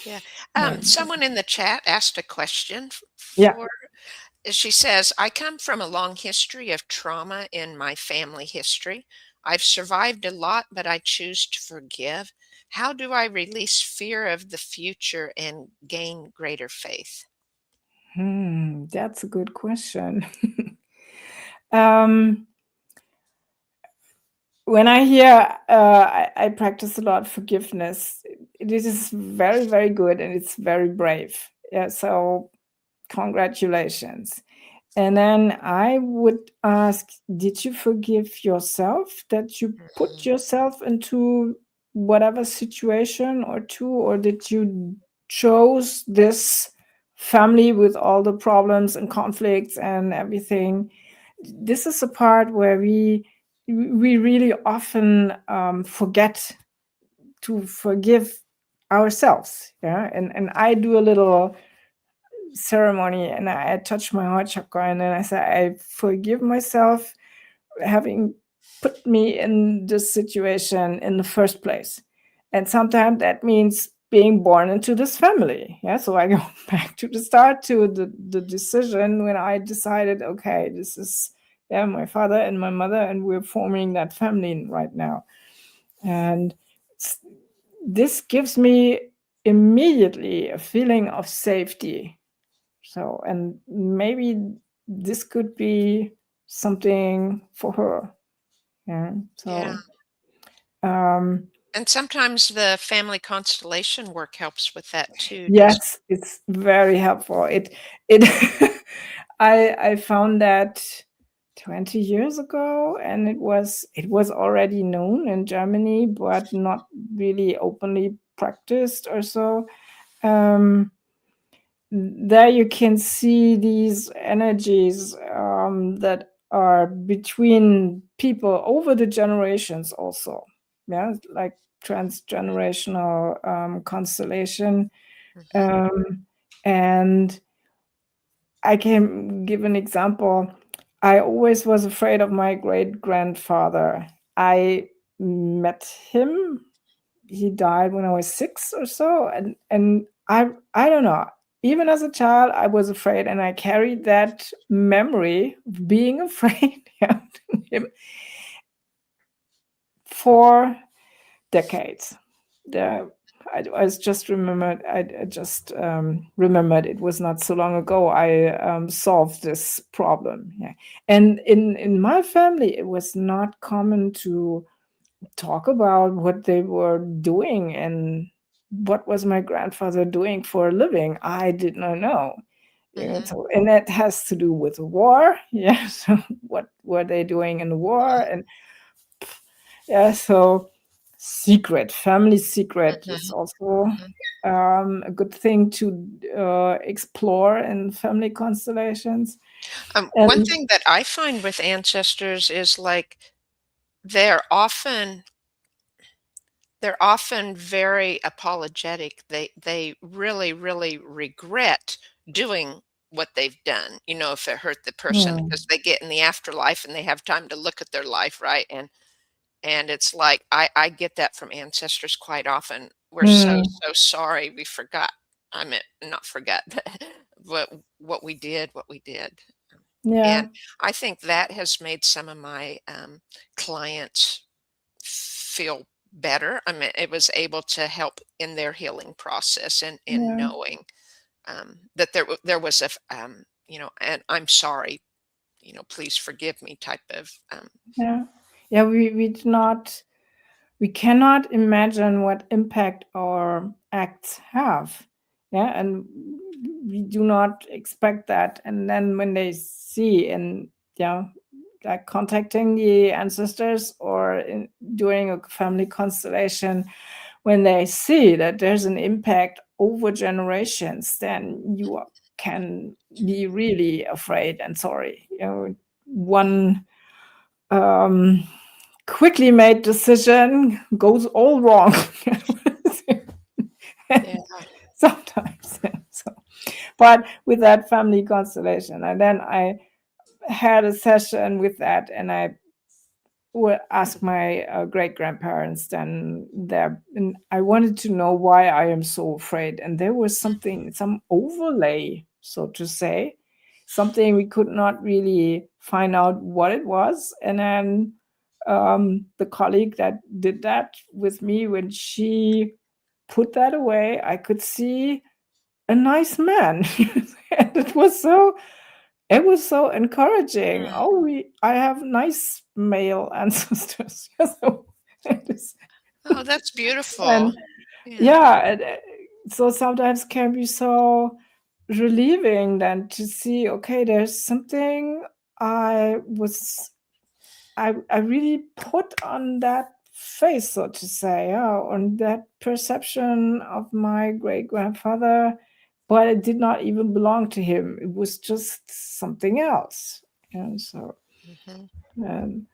Yeah. yeah, Someone in the chat asked a question yeah. for. She says, I come from a long history of trauma in my family history. I've survived a lot, but I choose to forgive. How do I release fear of the future and gain greater faith? That's a good question. um, when I hear I practice a lot forgiveness, it is very, very good and it's very brave. Yeah, so congratulations. And then I would ask, did you forgive yourself that you put Mhm. yourself into whatever situation or two, or did you chose this family with all the problems and conflicts and everything? This is a part where we really often forget to forgive ourselves. Yeah, and I do a little ceremony and I touch my heart chakra and then I say, I forgive myself having put me in this situation in the first place. And sometimes that means being born into this family. Yeah. So I go back to the start, to the decision when I decided, okay, this is, yeah, my father and my mother, and we're forming that family right now. And this gives me immediately a feeling of safety. So, and maybe this could be something for her. Yeah. Yeah. So, um, And sometimes the family constellation work helps with that too, does. yes, it's very helpful. It, I found that 20 years ago, and it was already known in Germany, but not really openly practiced or so. Um, there you can see these energies that are between people over the generations also. Yeah, like transgenerational constellation. Mhm. um, and I can give an example. I always was afraid of my great grandfather. I met him, he died when I was 6 or so, and I don't know. Even as a child, I was afraid, and I carried that memory of being afraid, yeah, to him for decades. The, I just remembered. I just remembered it was not so long ago I solved this problem. Yeah, and in my family, it was not common to talk about what they were doing and what was my grandfather doing for a living. I did not know. Mhm. So, and that has to do with war. Yeah. So what were they doing in the war? And yeah, so family secret is Mhm. also Mhm. a good thing to explore in family constellations. One And thing that I find with ancestors is like they're often they're often very apologetic. They really, really regret doing what they've done, if it hurt the person, because mm, they get in the afterlife and they have time to look at their life, right? And it's like I get that from ancestors quite often. We're so, mm, so sorry we forgot. I mean, not forgot, but what we did, what we did. yeah, And I think that has made some of my clients feel better. I mean, it was able to help in their healing process and in yeah, knowing that there was and I'm sorry, please forgive me type of. yeah, yeah. We cannot imagine what impact our acts have. Yeah, and we do not expect that. And then when they see, and yeah, like contacting the ancestors or doing a family constellation, when they see that there's an impact over generations, then you can be really afraid and sorry. One quickly made decision goes all wrong. Yeah. Sometimes. So, but with that family constellation, and then I had a session with that, and I would ask my great grandparents then there, and I wanted to know why I am so afraid, and there was something, some overlay, so to say, something we could not really find out what it was. And then the colleague that did that with me, when she put that away, I could see a nice man. And it was so encouraging. Mm. Oh, I have nice male ancestors. So, Oh, that's beautiful. and Yeah. yeah, so sometimes can be so relieving then to see, okay, there's something I was I really put on that face, so to say, yeah, on that perception of my great grandfather, but it did not even belong to him. It was just something else. And so, Mhm. um,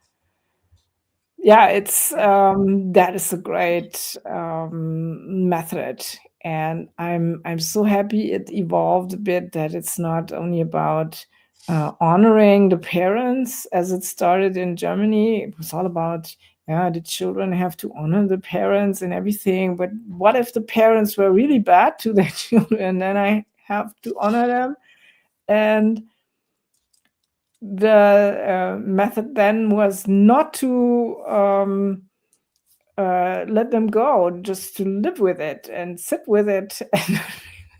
yeah, it's Yeah. that is a great method, and I'm so happy it evolved a bit, that it's not only about honoring the parents as it started in Germany. It was all about, yeah, the children have to honor the parents and everything, but what if the parents were really bad to their children? Then I have to honor them. And the method then was not to let them go, just to live with it and sit with it, and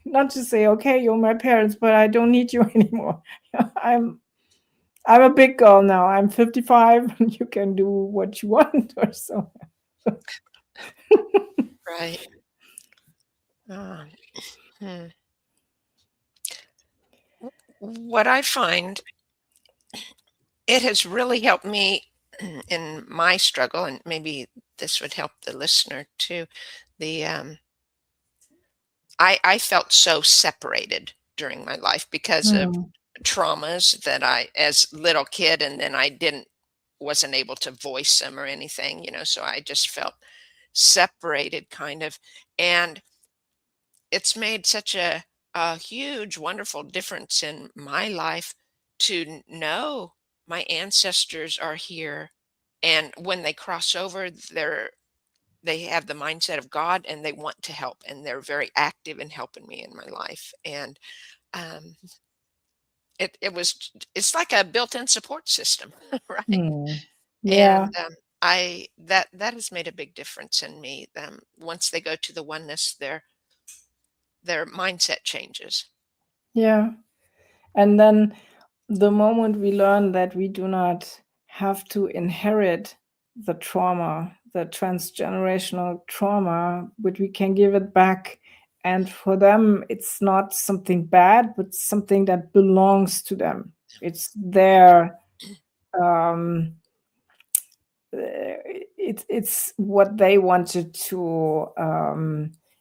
not to say, okay, you're my parents, but I don't need you anymore. I'm a big girl now. I'm 55, and you can do what you want, or so. Right. Um, hmm. What I find, it has really helped me in my struggle, and maybe this would help the listener too. The I felt so separated during my life because of Hmm. traumas that I, as little kid, and then I didn't wasn't able to voice them or anything, so I just felt separated kind of. And it's made such a huge, wonderful difference in my life to know my ancestors are here. And when they cross over, they have the mindset of God, and they want to help, and they're very active in helping me in my life. And um, it's like a built-in support system, right? Hmm. And Yeah, that has made a big difference in me. Once they go to the oneness, their mindset changes. yeah. And then the moment we learn that we do not have to inherit the trauma, the transgenerational trauma, but we can give it back. And for them, it's not something bad, but something that belongs to them. It's their um, it's what they wanted to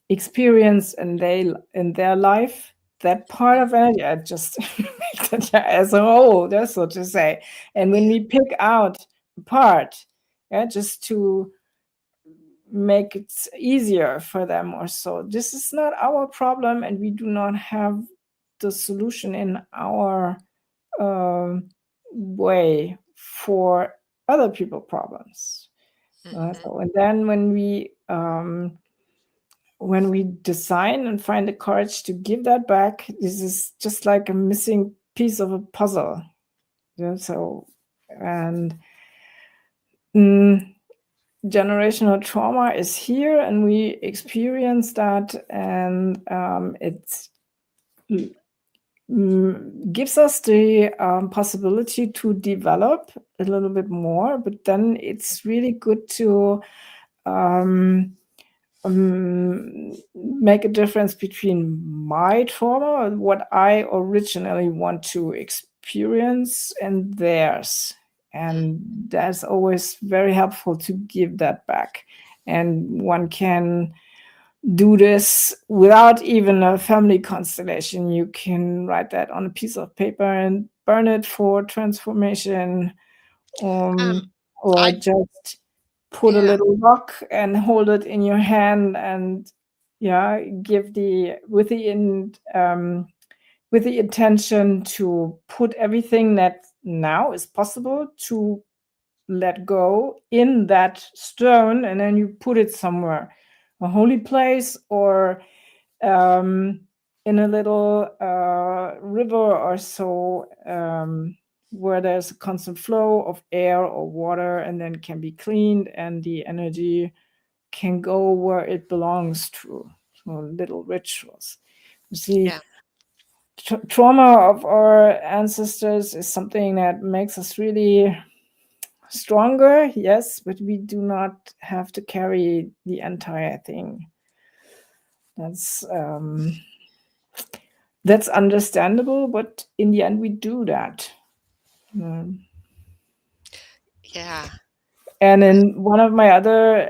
experience in their life. That part of it, yeah, just make that, yeah, as a whole, that's so to say. And when we pick out a part, yeah, just to make it easier for them or so, this is not our problem, and we do not have the solution in our way for other people problems. Mhm. So, and then when we design and find the courage to give that back, this is just like a missing piece of a puzzle. Yeah, so, and mm, generational trauma is here, and we experience that, and it gives us the possibility to develop a little bit more. But then it's really good to um, make a difference between my trauma and what I originally want to experience and theirs. Mm. and that's always very helpful to give that back. And one can do this without even a family constellation. You can write that on a piece of paper and burn it for transformation, Um, or I just put a yeah. little rock and hold it in your hand, and yeah, give the with the intention to put everything that now is possible to let go in that stone, and then you put it somewhere, a holy place, or um, in a little river or so, where there's a constant flow of air or water, and then can be cleaned, and the energy can go where it belongs to. So little rituals. You see, Yeah. trauma of our ancestors is something that makes us really stronger, yes, but we do not have to carry the entire thing. That's that's understandable, but in the end, we do that. Um, Yeah. and in one of my other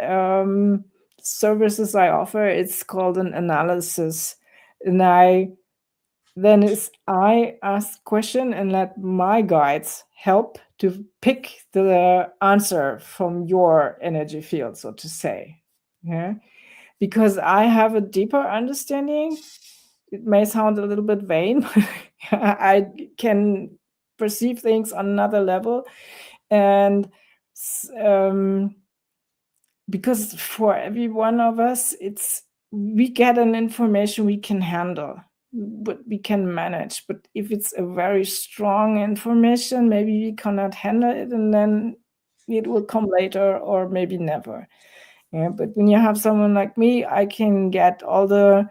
services I offer, it's called an analysis, and I ask question and let my guides help to pick the answer from your energy field, so to say. Yeah, because I have a deeper understanding. It may sound a little bit vain, but I can perceive things on another level. And because for every one of us, we get an information we can handle, but we can manage. But if it's a very strong information, maybe we cannot handle it, and then it will come later or maybe never. Yeah, but when you have someone like me, I can get all the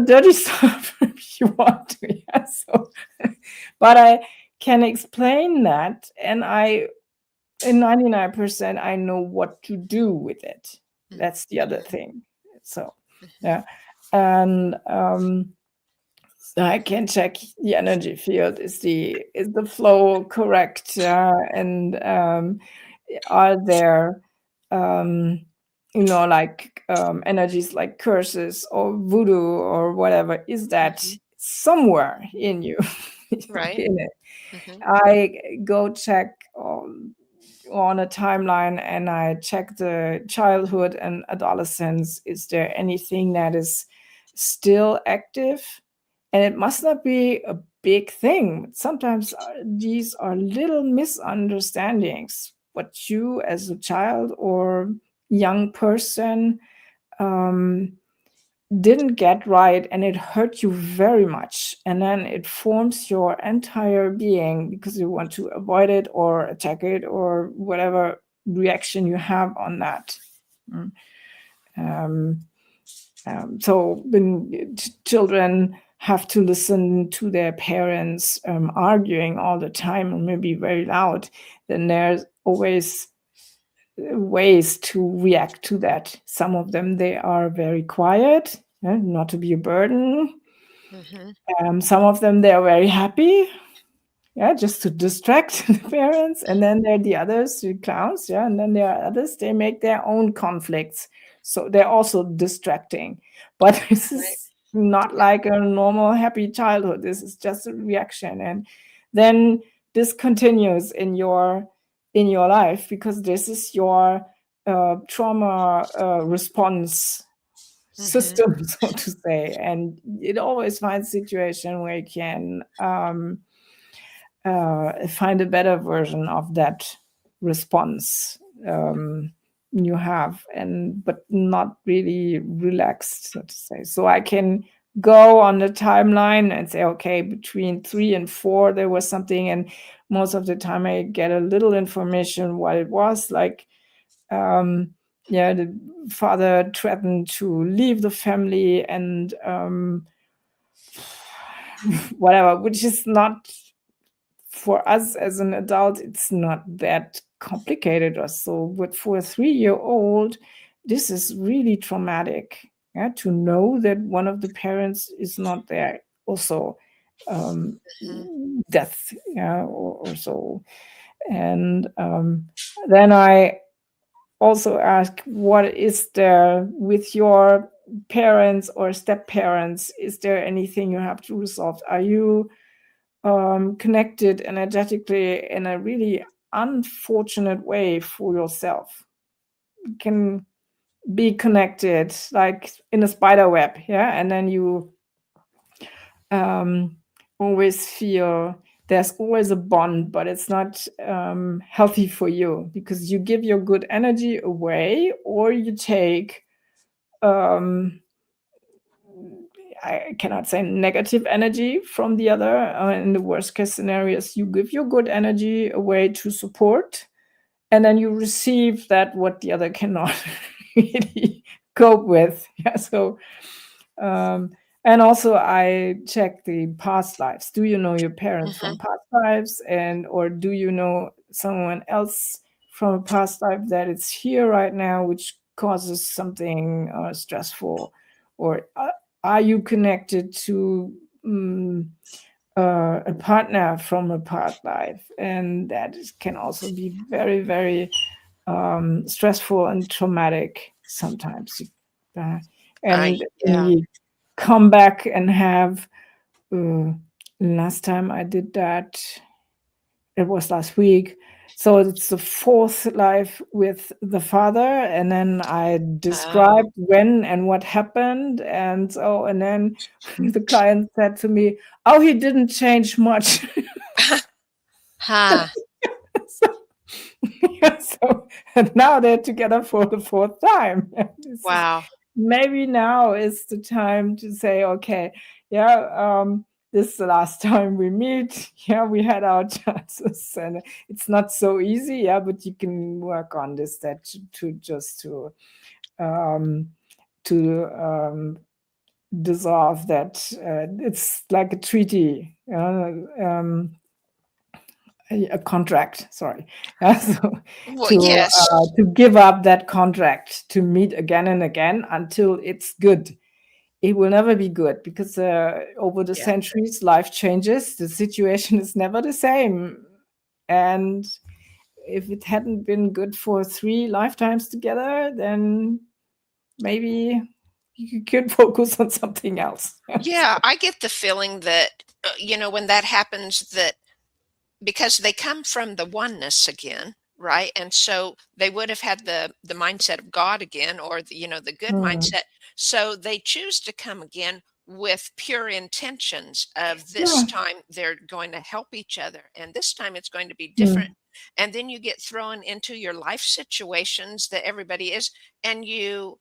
dirty stuff if you want to. Yeah, so, but I can explain that, and in 99%, I know what to do with it. That's the other Mm-hmm. thing. So, Hmm. yeah, and I can check the energy field. Is the flow correct? And are there, um, like energies like curses or voodoo or whatever? Is that Hmm. somewhere in you? Right. In it, Hmm. I go check on a timeline, and I check the childhood and adolescence. Is there anything that is still active? And it must not be a big thing. Sometimes these are little misunderstandings. What you, as a child or young person, um, didn't get right, and it hurt you very much, and then it forms your entire being because you want to avoid it or attack it or whatever reaction you have on that. Mm. um, so when children have to listen to their parents arguing all the time or maybe very loud, then there's always ways to react to that. Some of them, they are very quiet, not to be a burden. Hmm. Some of them, they are very happy, yeah, just to distract the parents. And then there are the others, the clowns, yeah, and then there are others, they make their own conflicts. So they're also distracting. But this Right. is not like a normal happy childhood. This is just a reaction. And then this continues in your life because this is your trauma response Hmm. system, so to say. And it always finds situation where you can find a better version of that response you have, and but not really relaxed, so to say. So I can go on the timeline and say, okay, between 3 and 4 there was something, and most of the time I get a little information what it was like. um yeah, the father threatened to leave the family, and whatever, which is not, for us as an adult, it's not that complicated or so. But for a 3-year-old, this is really traumatic. Yeah, to know that one of the parents is not there. Also, um, Hmm. death, yeah, or so. And then I also ask, what is there with your parents or step parents? Is there anything you have to resolve? Are you connected energetically in a really unfortunate way for yourself? You can be connected like in a spider web, yeah, and then you always feel there's always a bond, but it's not healthy for you because you give your good energy away or you take I cannot say negative energy from the other. In the worst case scenarios, you give your good energy away to support, and then you receive that what the other cannot really cope with. Yeah. So, um, and also I check the past lives. Do you know your parents Hmm. from past lives, and or do you know someone else from a past life that is here right now, which causes something stressful, or are you connected to a partner from a past life? And can also be very, very stressful and traumatic sometimes. Uh, and when Yeah. you come back and have, uh, last time I did that, it was last week. So it's the fourth life with the father, and then I Oh. described when and what happened, and so and then the client said to me, "Oh, he didn't change much." Huh. So, yeah, so and now they're together for the fourth time. This is Wow. maybe now is the time to say, okay, yeah, this is the last time we meet. Yeah, we had our chances, and it's not so easy. Yeah, but you can work on this. That to just um, to dissolve that. It's like a treaty. A contract, sorry. Yeah, so Well, yes. to give up that contract to meet again and again until it's good. It will never be good because over the Yeah. centuries life changes, the situation is never the same, and if it hadn't been good for 3 lifetimes together, then maybe you could focus on something else. Yeah, I get the feeling that, when that happens, that because they come from the oneness again, right? And so they would have had the mindset of God again, or the good Mm. mindset. So they choose to come again with pure intentions of this Yeah. time they're going to help each other, and this time it's going to be different. Mm. And then you get thrown into your life situations that everybody is, and you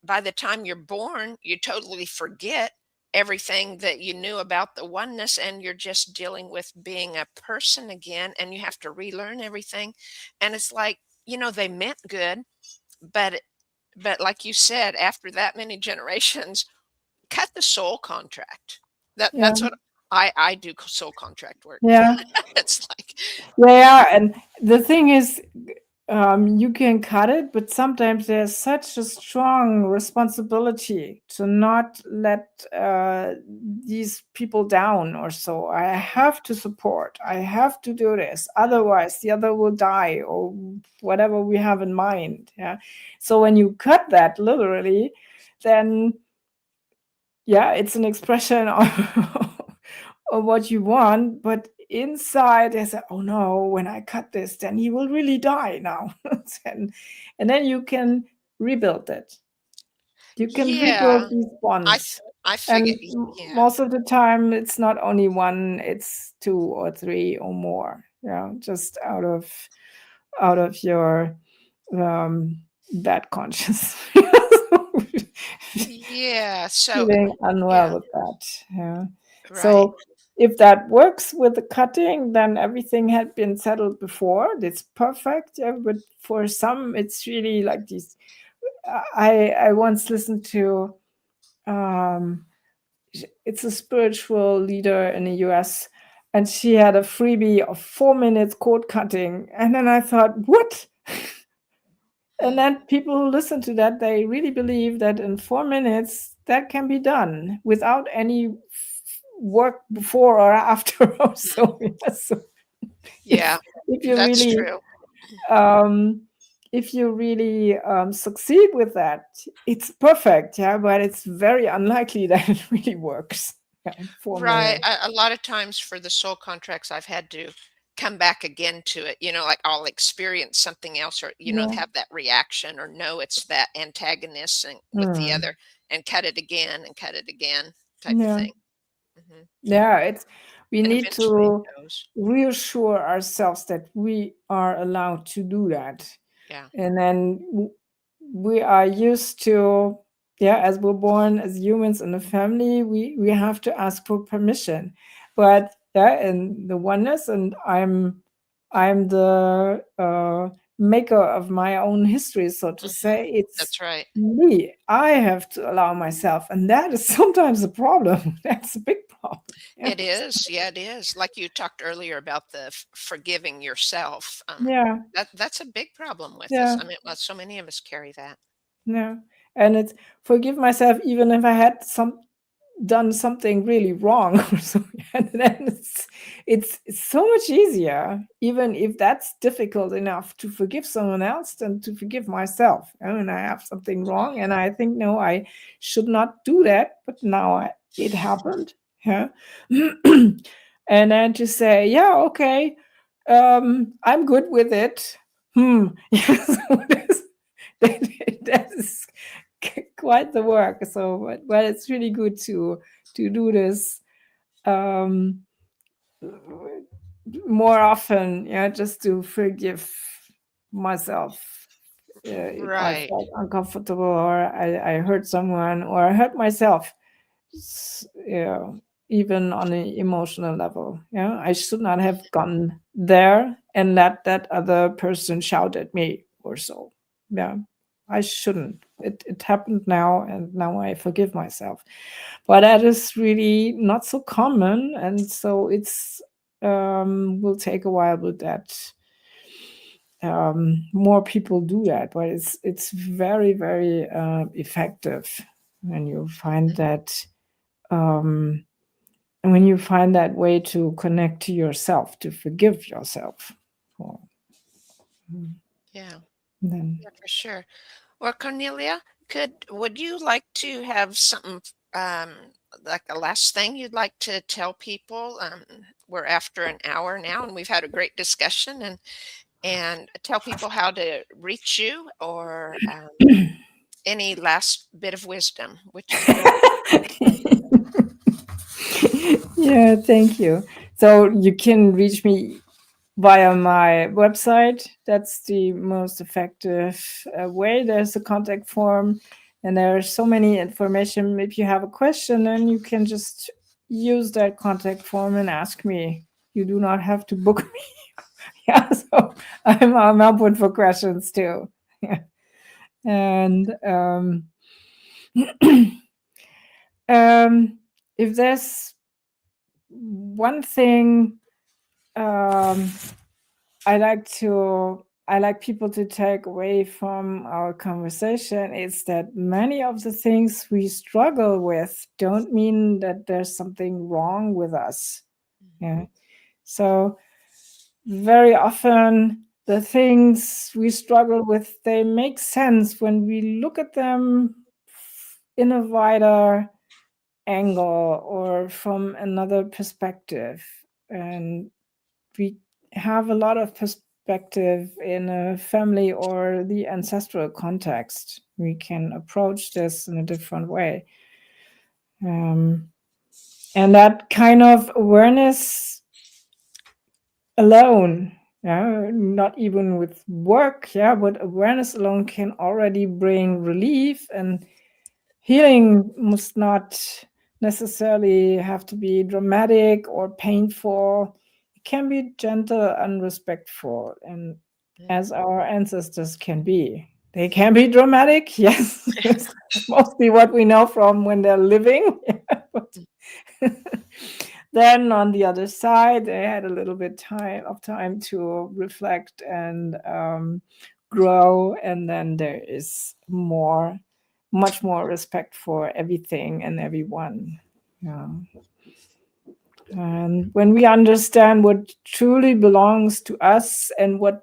by the time you're born, you totally forget everything that you knew about the oneness, and you're just dealing with being a person again, and you have to relearn everything. And it's like, they meant good, but like you said, after that many generations, cut the soul contract. Yeah. That's what I do, soul contract work. Yeah. It's like, Yeah. And the thing is, you can cut it, but sometimes there's such a strong responsibility to not let these people down or so. I have to support, I have to do this, otherwise the other will die or whatever we have in mind. Yeah. So when you cut that literally, then yeah, it's an expression of what you want, but inside there's a, oh no, when I cut this, then he will really die now. And then you can rebuild it. You can rebuild yeah, these I bonds. f- I And figure, yeah. most of the time, it's not only one; it's 2 or 3 or more. Yeah, just out of your bad conscience. Yeah, so Feeling unwell yeah, with that. Yeah. right. So if that works with the cutting, then everything had been settled before. It's perfect. Yeah, but for some, it's really like these. I once listened to. Um, it's a spiritual leader in the U.S. and she had a freebie of 4 minutes cord cutting, and then I thought, what? And Hmm. then people who listen to that, they really believe that in 4 minutes that can be done without any work before or after. So, yes, Yeah. if you That's really true. um, if you really succeed with that, it's perfect, yeah, but it's very unlikely that it really works. Yeah, Right. formally. A lot of times for the soul contracts, I've had to come back again to it, like I'll experience something else or, Yeah. have that reaction or know it's that antagonist and with the Mm. other and cut it again and cut it again type of Yeah. thing. Hmm. Yeah, it's we And need eventually to it goes. reassure ourselves that we are allowed to do that. Yeah. And then we are used to, yeah, as we're born as humans in a family, we have to ask for permission. But yeah, in the oneness, and I'm the maker of my own history, so to Hmm. say. It's That's right. me. I have to allow myself, and that is sometimes a problem. That's a big problem. Yeah. It is. Yeah, it is. Like you talked earlier about the forgiving yourself. Yeah. That's a big problem with us. Yeah. I mean, well, so many of us carry that. Yeah. And it's forgive myself even if I had done something really wrong or so. And then it's so much easier, even if that's difficult enough to forgive someone else than to forgive myself. And I have something wrong and I think, no, I should not do that, but now it happened. Yeah. And then to say, yeah, okay, I'm good with it. Yes. That is quite the work. So, but it's really good to do this um, more often. Yeah, just to forgive myself if I Right. felt uncomfortable or I hurt someone or I hurt myself. Yeah, even on an emotional level. Yeah, I should not have gone there and let that other person shout at me or so. Yeah, I shouldn't. It happened now, and now I forgive myself. But that is really not so common, and so it's will take a while with that more people do that, but it's very very effective when you find that um, when you find that way to connect to yourself, to forgive yourself. Well, Yeah. then Yeah, for sure. Well, Cornelia, would you like to have something like a last thing you'd like to tell people? We're after an hour now, and we've had a great discussion, and tell people how to reach you, or any last bit of wisdom, whichever one. yeah, thank you. So you can reach me via my website. That's the most effective way. There's a contact form, and there's so many information. If you have a question, then you can just use that contact form and ask me. You do not have to book me. Yeah, so I'm open for questions too. Yeah, and if there's one thing um, I like people to take away from our conversation is that many of the things we struggle with don't mean that there's something wrong with us. Mhm. Yeah. So very often the things we struggle with, they make sense when we look at them in a wider angle or from another perspective. And we have a lot of perspective in a family or the ancestral context. We can approach this in a different way. Um, and that kind of awareness alone, yeah, not even with work, yeah, but awareness alone can already bring relief. And healing must not necessarily have to be dramatic or painful. It can be gentle and respectful, and Yeah. as our ancestors can be. They can be dramatic, yes. That's mostly what we know from when they're living. But then on the other side, they had a little bit of time to reflect and grow, and then there is much more respect for everything and everyone. Yeah. And when we understand what truly belongs to us and what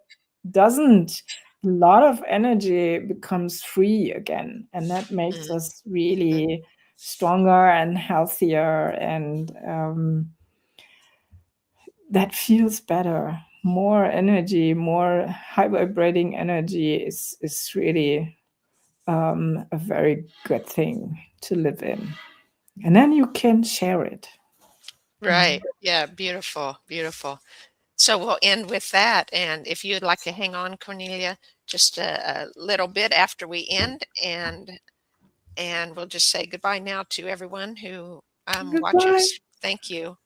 doesn't, a lot of energy becomes free again. And that makes Mm, us really stronger and healthier. And that feels better. More energy, more high vibrating energy is really a very good thing to live in. And then you can share it. right. Yeah. Beautiful. Beautiful. So we'll end with that. And if you'd like to hang on, Cornelia, just a little bit after we end, and we'll just say goodbye now to everyone who Goodbye. watches. Thank you.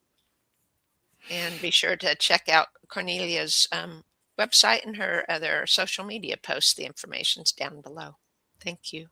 And be sure to check out Cornelia's website and her other social media posts. The information's down below. Thank you.